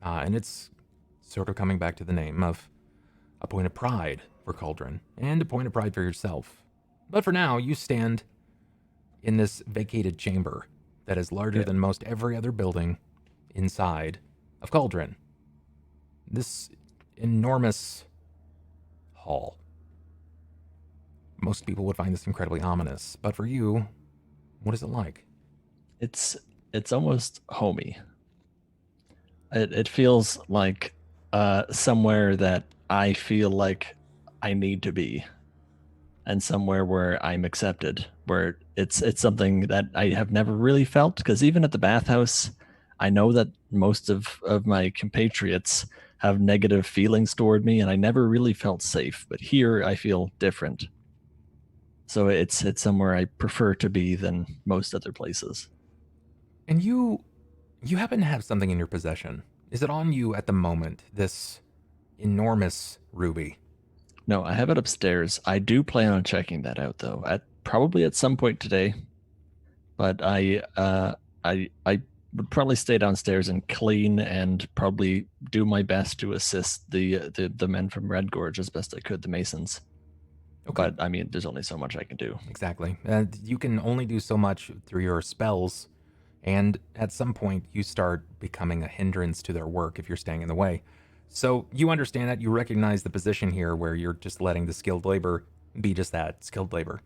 and it's sort of coming back to the name of a point of pride for Cauldron and a point of pride for yourself. But for now, you stand in this vacated chamber that is larger than most every other building inside of Cauldron. This enormous hall. Most people would find this incredibly ominous, but for you, what is it like? It's almost homey. It feels like somewhere that I feel like I need to be, and somewhere where I'm accepted, where it's something that I have never really felt, because even at the bathhouse, I know that most of my compatriots have negative feelings toward me, and I never really felt safe, but here I feel different. So it's somewhere I prefer to be than most other places. And you happen to have something in your possession. Is it on you at the moment, this enormous ruby? No, I have it upstairs. I do plan on checking that out, though, probably at some point today. But I would probably stay downstairs and clean and probably do my best to assist the men from Red Gorge as best I could, the Masons. Okay. But I mean, there's only so much I can do. Exactly. You can only do so much through your spells, and at some point you start becoming a hindrance to their work if you're staying in the way. So you understand that, you recognize the position here where you're just letting the skilled labor be just that, skilled labor.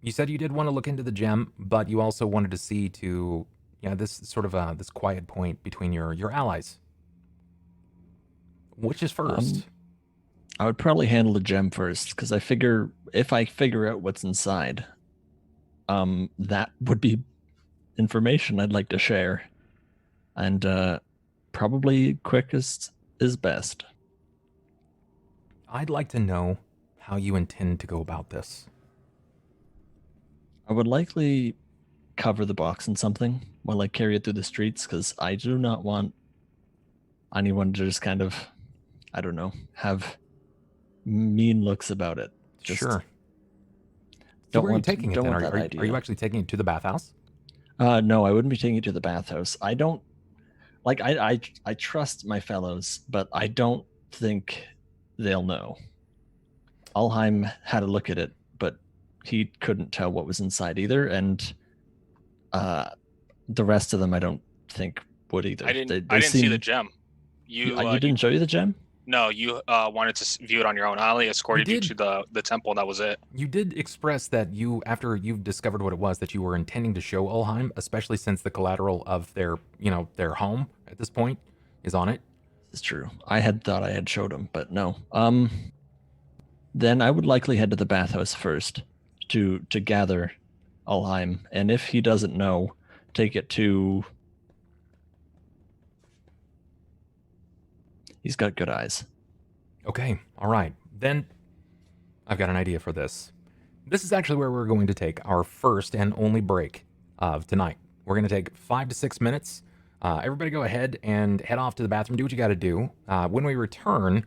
You said you did want to look into the gem, but you also wanted to see to, this sort of this quiet point between your allies. Which is first? I would probably handle the gem first, because I figure if I figure out what's inside, that would be information I'd like to share. And probably quickest is best. I'd like to know how you intend to go about this. I would likely cover the box in something while I carry it through the streets, because I do not want anyone to just kind of, I don't know, have mean looks about it. Sure. So where are you taking it don't then? want that Are idea. you actually taking it to the bathhouse? No, I wouldn't be taking it to the bathhouse. I don't like. I trust my fellows, but I don't think they'll know. Ulhime had a look at it, but he couldn't tell what was inside either, and the rest of them I don't think would either. I didn't They see the seem- gem. You didn't show you the gem? No, you wanted to view it on your own. I only escorted you did. to the temple, and that was it. You did express that you, after you've discovered what it was, that you were intending to show Ulhime, especially since the collateral of their, their home at this point is on it. It's true. I had thought I had showed him, but no. Then I would likely head to the bathhouse first to gather Ulhime, and if he doesn't know, take it to. He's got good eyes. Okay, all right. Then I've got an idea for this. This is actually where we're going to take our first and only break of tonight. We're going to take 5 to 6 minutes. Everybody go ahead and head off to the bathroom. Do what you got to do. When we return,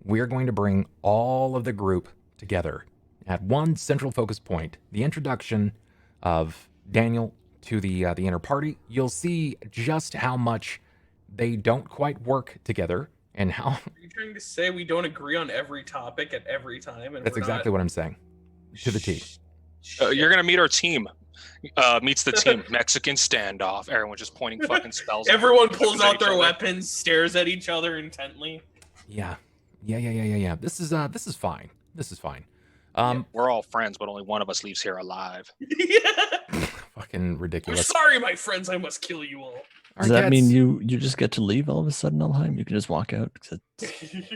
we're going to bring all of the group together at one central focus point. The introduction of Daniel to the inner party. You'll see just how much they don't quite work together. And how? Are you trying to say we don't agree on every topic at every time? And That's exactly what I'm saying. To the T. You're gonna meet our team. Meets the team. Mexican standoff. Everyone just pointing fucking spells. Everyone pulls out their weapons, stares at each other intently. Yeah. This is fine. This is fine. We're all friends, but only one of us leaves here alive. Yeah. Fucking I'm ridiculous. sorry, my friends. I must kill you all. Does that mean you just get to leave all of a sudden, Ulhime? You can just walk out?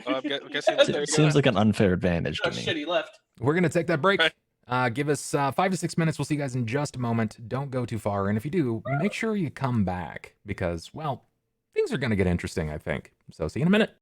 I'm guessing It seems like an unfair advantage Oh to me. shit, he left. We're going to take that break. Okay. Give us 5 to 6 minutes. We'll see you guys in just a moment. Don't go too far. And if you do, make sure you come back because, well, things are going to get interesting, I think. So see you in a minute.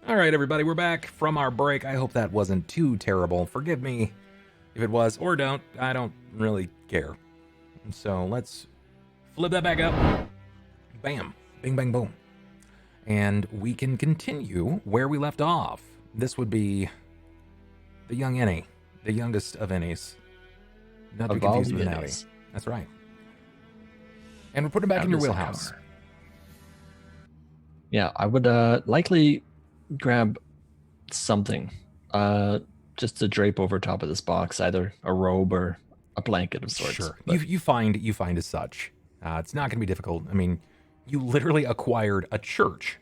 All right, everybody, we're back from our break. I hope that wasn't too terrible. Forgive me if it was, or don't. I don't really care. So let's flip that back up. Bam. Bing, bang, boom. And we can continue where we left off. This would be the young Innie, the youngest of Innies. Not to be confused with an Outie. That's right. And we're putting it back in your wheelhouse. Yeah, I would likely grab something just to drape over top of this box, either a robe or a blanket of sorts. Sure. You find as such. It's not going to be difficult. I mean, you literally acquired a church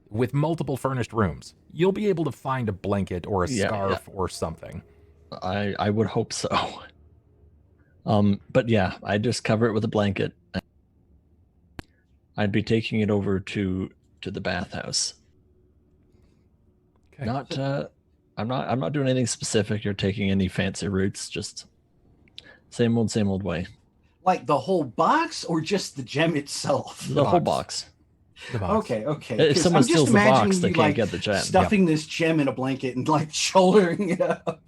with multiple furnished rooms. You'll be able to find a blanket or a scarf or something. I would hope so. But yeah, I'd just cover it with a blanket. I'd be taking it over to the bathhouse. Okay. I'm not doing anything specific or taking any fancy routes, just same old way. Like the whole box or just the gem itself? The whole box. The box. Okay. If someone steals the box, they you, can't get the gem. Stuffing this gem in a blanket and like shouldering it up.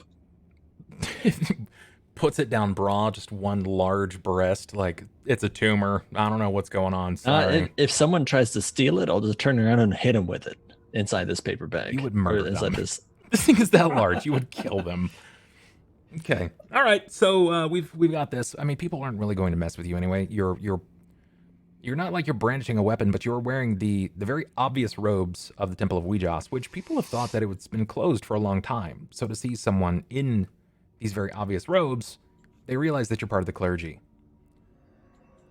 Puts it down broad, just one large breast, like it's a tumor. I don't know what's going on. Sorry. If someone tries to steal it, I'll just turn around and hit him with it inside this paper bag. You would murder them. This thing is that large. You would kill them. Okay. All right. So we've got this. I mean, people aren't really going to mess with you anyway. You're not like you're brandishing a weapon, but you're wearing the very obvious robes of the Temple of Ouijas, which people have thought that it's been closed for a long time. So to see someone in these very obvious robes, they realize that you're part of the clergy.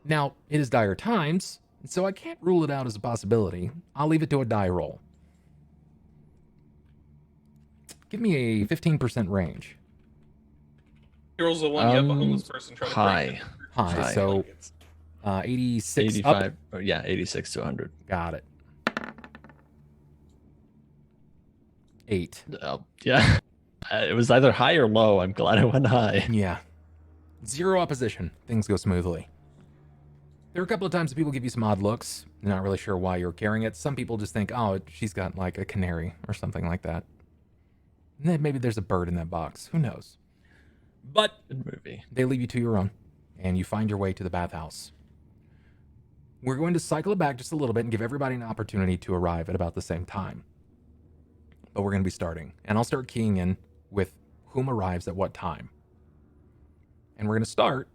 Now, it is dire times, so I can't rule it out as a possibility. I'll leave it to a die roll. Give me a 15% range. Heroes the one you have a homeless person trying to High. So 86 85 up. or 86 to 100. Got it. 8. Yeah. It was either high or low. I'm glad I went high. Yeah. 0 opposition. Things go smoothly. There are a couple of times that people give you some odd looks. They're not really sure why you're carrying it. Some people just think, oh, she's got like a canary or something like that. And then maybe there's a bird in that box. Who knows? But Good movie. They leave you to your own, and you find your way to the bathhouse. We're going to cycle it back just a little bit and give everybody an opportunity to arrive at about the same time. But we're going to be starting, and I'll start keying in with whom arrives at what time. And we're going to start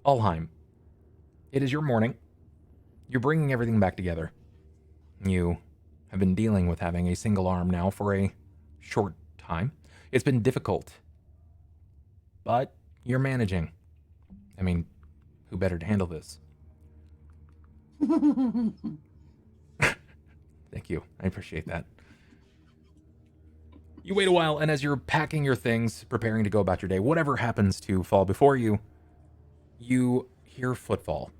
Ulhime. It is your morning. You're bringing everything back together. You have been dealing with having a single arm now for a short time. It's been difficult, but you're managing. I mean, who better to handle this? Thank you. I appreciate that. You wait a while, and as you're packing your things, preparing to go about your day, whatever happens to fall before you, you hear footfall.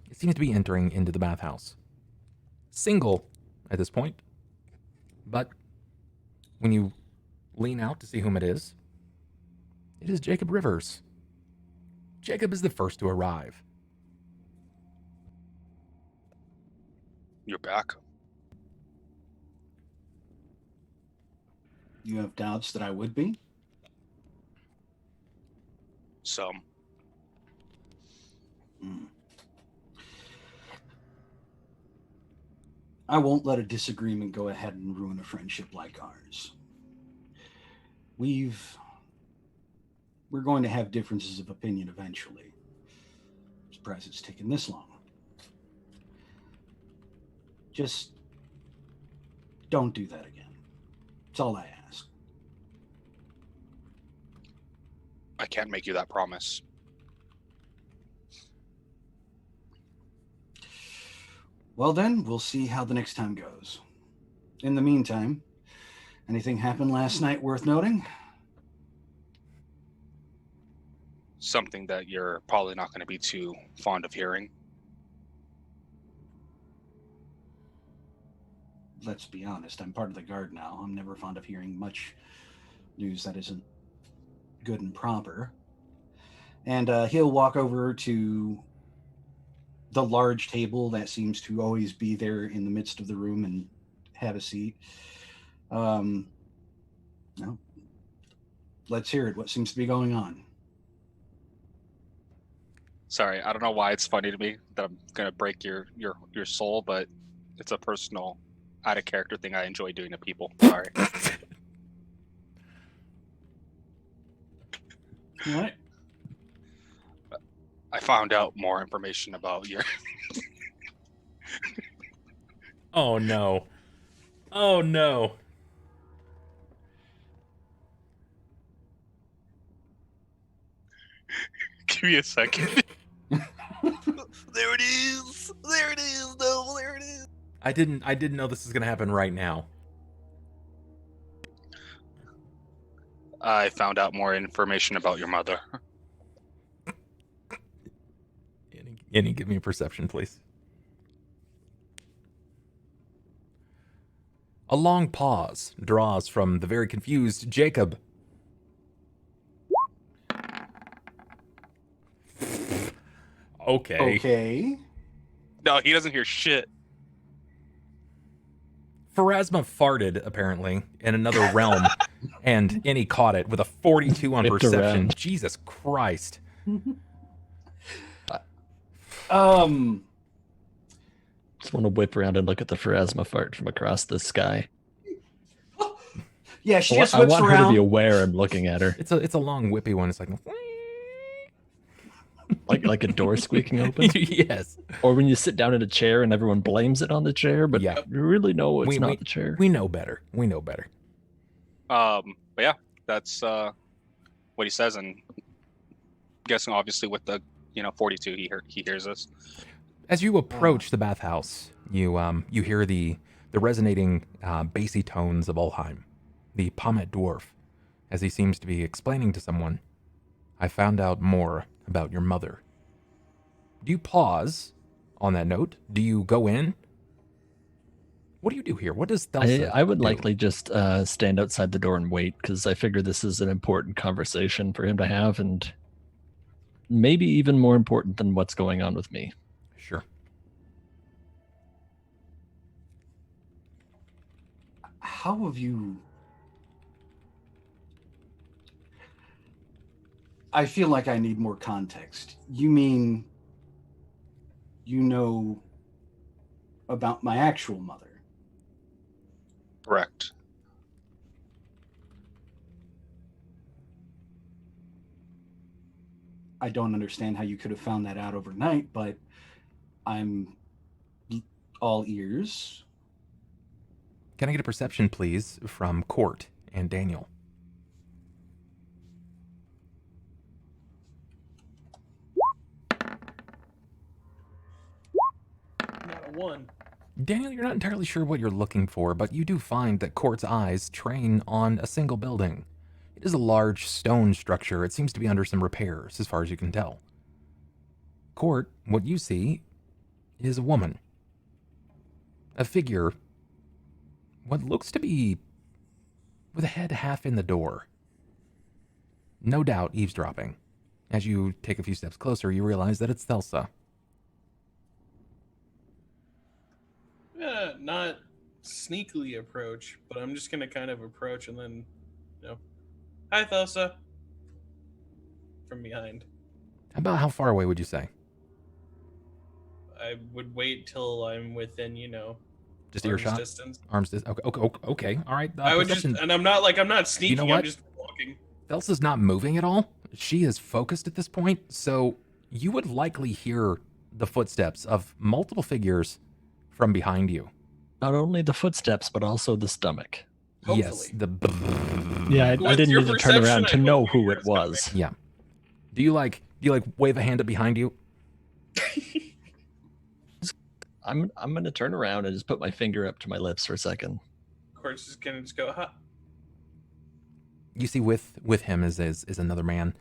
It seems to be entering into the bathhouse. Single at this point, but when you lean out to see whom it is Jakob Rivers. Jakob is the first to arrive. You're back. You have doubts that I would be? Some. I won't let a disagreement go ahead and ruin a friendship like ours. We're going to have differences of opinion eventually. I'm surprised it's taken this long. Just don't do that again. That's all I ask. I can't make you that promise. Well then, we'll see how the next time goes. In the meantime, anything happened last night worth noting? Something that you're probably not going to be too fond of hearing. Let's be honest, I'm part of the guard now. I'm never fond of hearing much news that isn't good and proper. And he'll walk over to the large table that seems to always be there in the midst of the room and have a seat. No. Let's hear it. What seems to be going on? Sorry, I don't know why it's funny to me that I'm gonna break your soul, but it's a personal, out of character thing I enjoy doing to people. Sorry. What? I found out more information about your. Oh no. Oh no. Give me a second. There it is. There it is. No, there it is. I didn't know this was gonna happen right now. I found out more information about your mother. Annie, give me a perception, please. A long pause draws from the very confused Jakob. Okay. No, he doesn't hear shit. Pharasma farted, apparently, in another realm, and Annie caught it with a 42 on Whipped perception. around. Jesus Christ. Just want to whip around and look at the Pharasma fart from across the sky. Yeah, she I just whips want her around. to be aware and looking at her. It's a long whippy one. It's Like a door squeaking open. Yes. Or when you sit down in a chair and everyone blames it on the chair, but Yeah. you really know it's not the chair. We know better. We know better. But yeah, that's what he says, and I'm guessing obviously with the 42, he hears us. As you approach the bathhouse, you hear the resonating bassy tones of Ulhime, the Pommet dwarf, as he seems to be explaining to someone, I found out more about your mother. Do you pause on that note? Do you go in? What do you do here? What does Thelsa I would do? likely just stand outside the door and wait, because I figure this is an important conversation for him to have, and maybe even more important than what's going on with me. Sure. How have you... I feel like I need more context. You mean you know about my actual mother? Correct. I don't understand how you could have found that out overnight, but I'm all ears. Can I get a perception, please, from Cort and Daniel? Not a one. Daniel, you're not entirely sure what you're looking for, but you do find that Cort's eyes train on a single building. It is a large stone structure. It seems to be under some repairs, as far as you can tell. Cort, what you see is a woman. A figure, what looks to be with a head half in the door. No doubt eavesdropping. As you take a few steps closer, you realize that it's Thelsa. Not sneakily approach, but I'm just gonna kind of approach and then, hi Thelsa, from behind. About how far away would you say? I would wait till I'm within, Just arm's earshot? distance. Arms distance? Okay, all right. I would just, and I'm not sneaking. You know what? I'm just walking. Thelsa's not moving at all. She is focused at this point, so you would likely hear the footsteps of multiple figures from behind you. Not only the footsteps, but also the stomach. Yes, Hopefully. the Yeah, I With didn't your need to turn perception, around I to hope know you who hear it it's coming. was. yeah. Do you wave a hand up behind you? I'm gonna turn around and just put my finger up to my lips for a second. Of course, just gonna go, huh? You see with him is another man,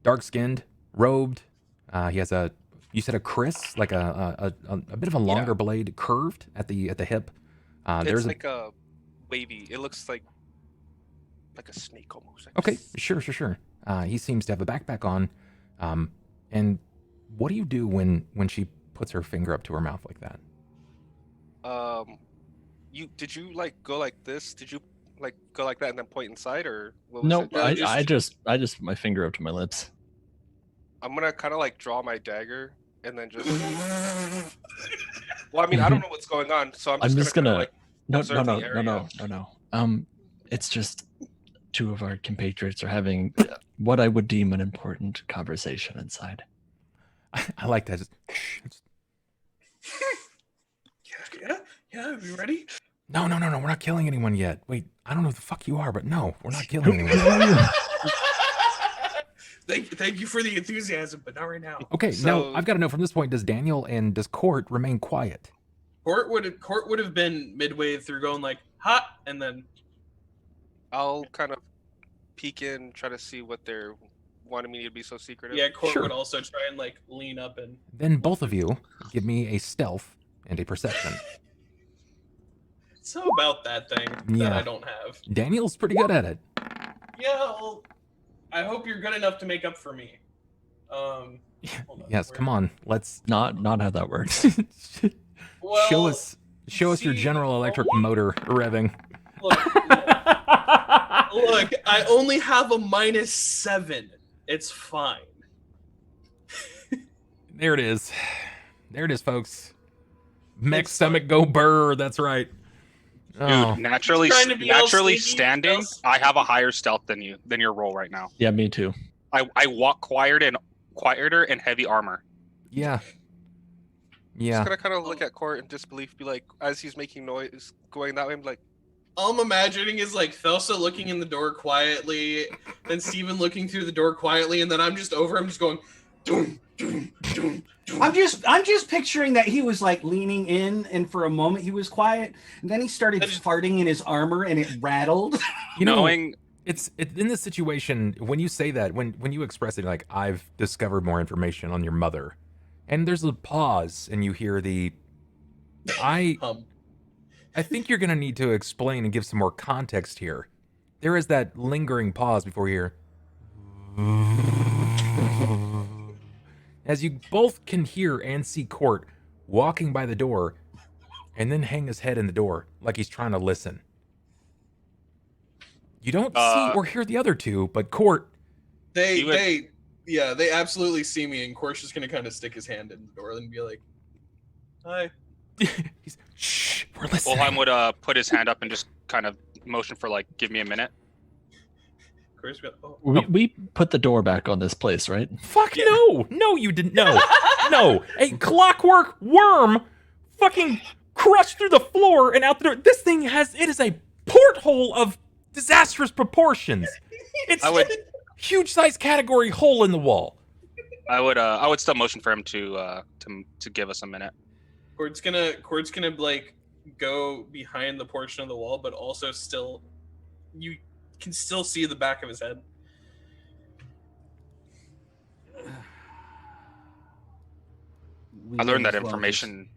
dark skinned, robed. He has you said a kris, like a bit of a longer blade, curved at the hip. It's There's like a wavy. It looks like a snake almost. Okay, sure. He seems to have a backpack on. And what do you do when she puts her finger up to her mouth like that? did you like go like this? Did you like go like that and then point inside, or what was No, it? I just put my finger up to my lips. I'm gonna kind of like draw my dagger and then just. Well, I mean, I don't know what's going on, so I'm just gonna like no, observe no, the no, area. no. It's just two of our compatriots are having what I would deem an important conversation inside. I like that. Yeah. Are we ready? No. We're not killing anyone yet. Wait, I don't know who the fuck you are, but no, we're not killing anyone. Thank you for the enthusiasm, but not right now. Okay, So- now I've got to know from this point: does Daniel and does Cort remain quiet? Cort would have been midway through going like hot, and then I'll kind of peek in, try to see what they're wanting me to be so secretive. yeah, Cort Sure. would also try and like lean up and. Then both of you give me a stealth and a perception. So about that thing that Yeah. I don't have. Daniel's pretty good at it. Yeah, well, I hope you're good enough to make up for me. Hold on, Yes, come on. Let's Not how that works. Well, show us your see, General Electric motor revving. Look, I only have a -7. It's fine. There it is, folks. Mech It's stomach go burr. That's right. Dude, Oh, naturally Trying to be all sneaky, standing, Thelsa. I have a higher stealth than your roll right now. Yeah, me too. I walk quieter in heavy armor. yeah. Just gonna kind of look at Cort in disbelief, be like, as he's making noise, going that way, I'm like, All I'm imagining is like Thelsa looking in the door quietly, then Steven looking through the door quietly, and then I'm just over him just going, doom, doom, doom, doom. I'm just picturing that he was like leaning in, and for a moment he was quiet, and then he started farting in his armor, and it rattled. You know, Knowing it's in this situation when you say that, when you express it like, I've discovered more information on your mother, and there's a pause, and you hear the I think you're gonna need to explain and give some more context here. There is that lingering pause before you hear, as you both can hear and see Cort walking by the door, and then hang his head in the door like he's trying to listen. You don't see or hear the other two, but Cort. They absolutely see me, and Cort's just gonna kind of stick his hand in the door and be like, "Hi." He's, shh, we're listening. Ulhime would put his hand up and just kind of motion for like, give me a minute. Cort's be like, "Oh." We put the door back on this place, right? Fuck no, you didn't. No, a clockwork worm fucking crushed through the floor and out the door. This thing is a porthole of disastrous proportions. It's I would- huge size category hole in the wall. I would still motion for him to give us a minute. Cort's gonna like go behind the portion of the wall, but also still, you can still see the back of his head. We I learned may that as well information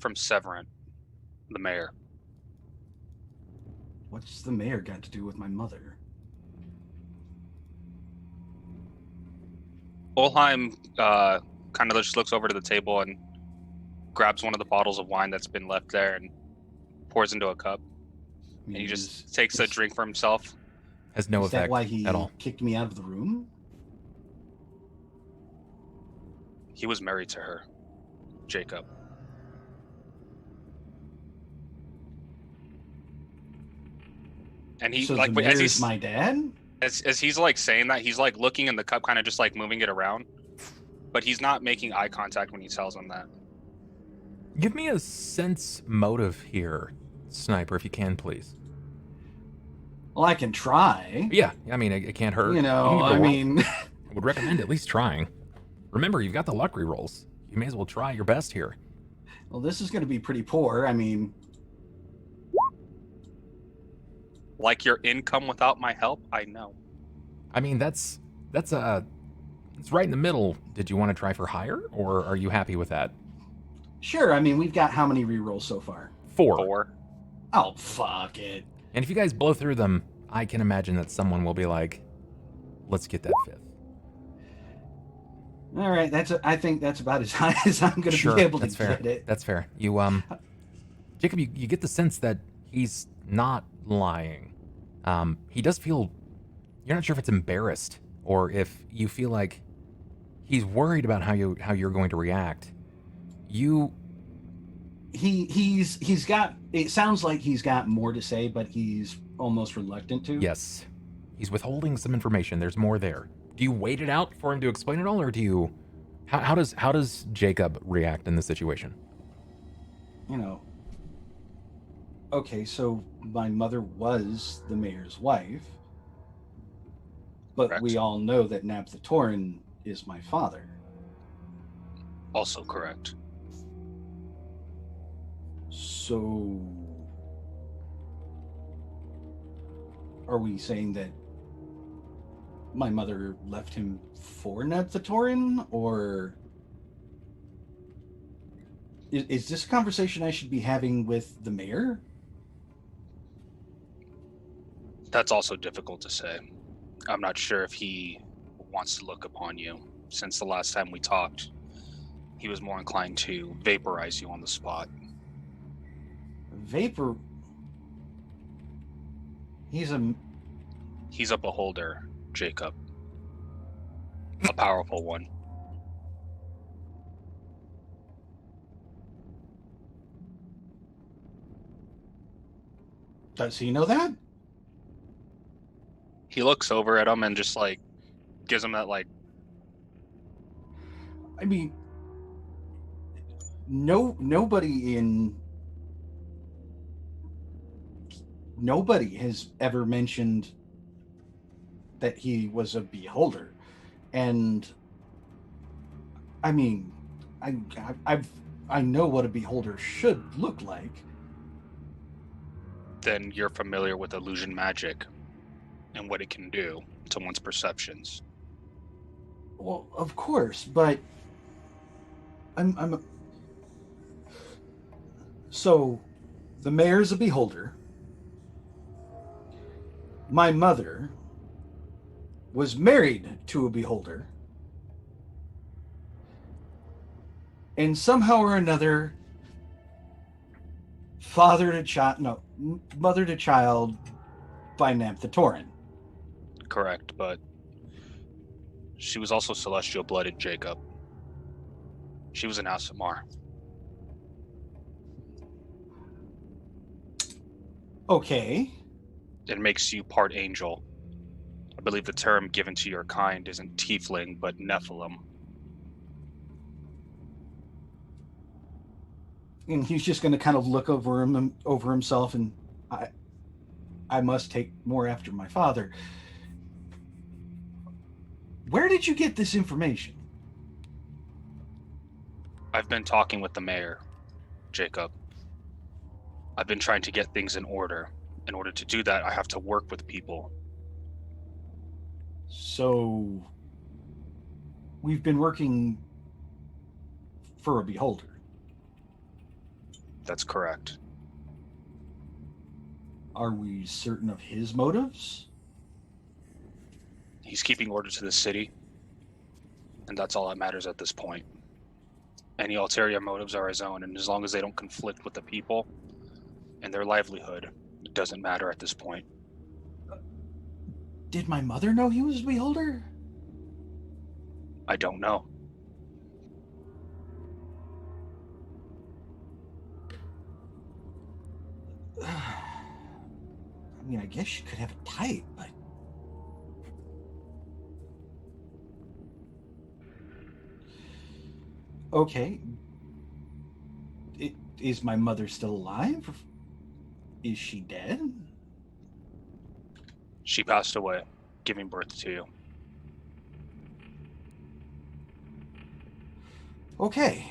from Severin, the mayor. What's the mayor got to do with my mother? Ulhime kind of just looks over to the table and grabs one of the bottles of wine that's been left there and pours into a cup. And he just takes a drink for himself. Has no Is that effect why he at all. kicked me out of the room? He was married to her, Jakob. And he So like the as mayor's he's my dad? as he's like saying that, he's like looking in the cup, kind of just like moving it around, but he's not making eye contact when he tells him that. Give me a sense motive here, Sniper, if you can, please. Well, I can try. Yeah, I mean, it can't hurt. You know, can I go wrong. mean, I would recommend at least trying. Remember, you've got the luck rerolls. You may as well try your best here. well, this is going to be pretty poor. I mean, Like your income without my help, I know. I mean, it's right in the middle. Did you want to try for higher, or are you happy with that? sure. I mean, we've got how many rerolls so far? 4. 4. Oh, fuck it. And if you guys blow through them, I can imagine that someone will be like, let's get that 5th. All right, I think that's about as high as I'm going to Sure, be able to that's fair. get it. That's fair. You, Jacob, you get the sense that he's not lying. He does feel, you're not sure if it's embarrassed or if you feel like he's worried about how you're going to react. He's got, it sounds like he's got more to say, but he's almost reluctant to. Yes. He's withholding some information. There's more there. Do you wait it out for him to explain it all, or do you... How does Jakob react in this situation? You know, okay, so my mother was the mayor's wife, but Correct. we all know that Nabthatorin is my father. Also correct. So, are we saying that my mother left him for Nabthatorin, or is this a conversation I should be having with the mayor? That's also difficult to say. I'm not sure if he wants to look upon you. Since the last time we talked, he was more inclined to vaporize you on the spot. Vapor? He's a beholder, Jakob. A powerful one. Does he know that? He looks over at him and just like gives him that like, I mean, nobody has ever mentioned that he was a beholder, and I mean, I know what a beholder should look like. then you're familiar with illusion magic and what it can do to one's perceptions. Well, of course, but so the mayor's a beholder. My mother was married to a beholder. And somehow or another, mother to child by Nabthatorin. Correct, but she was also celestial blooded, Jakob. She was an Asimar. Okay. It makes you part angel. I believe the term given to your kind isn't tiefling, but Nephilim. And he's just going to kind of look over himself, and I must take more after my father. Where did you get this information? I've been talking with the mayor, Jakob. I've been trying to get things in order. In order to do that, I have to work with people. So, we've been working for a beholder. That's correct. Are we certain of his motives? He's keeping order to the city, and that's all that matters at this point. Any ulterior motives are his own, and as long as they don't conflict with the people and their livelihood, it doesn't matter at this point. Did my mother know he was a beholder? I don't know. I mean, I guess you could have a type, but... Okay. Is my mother still alive? Is she dead? She passed away, giving birth to you. Okay.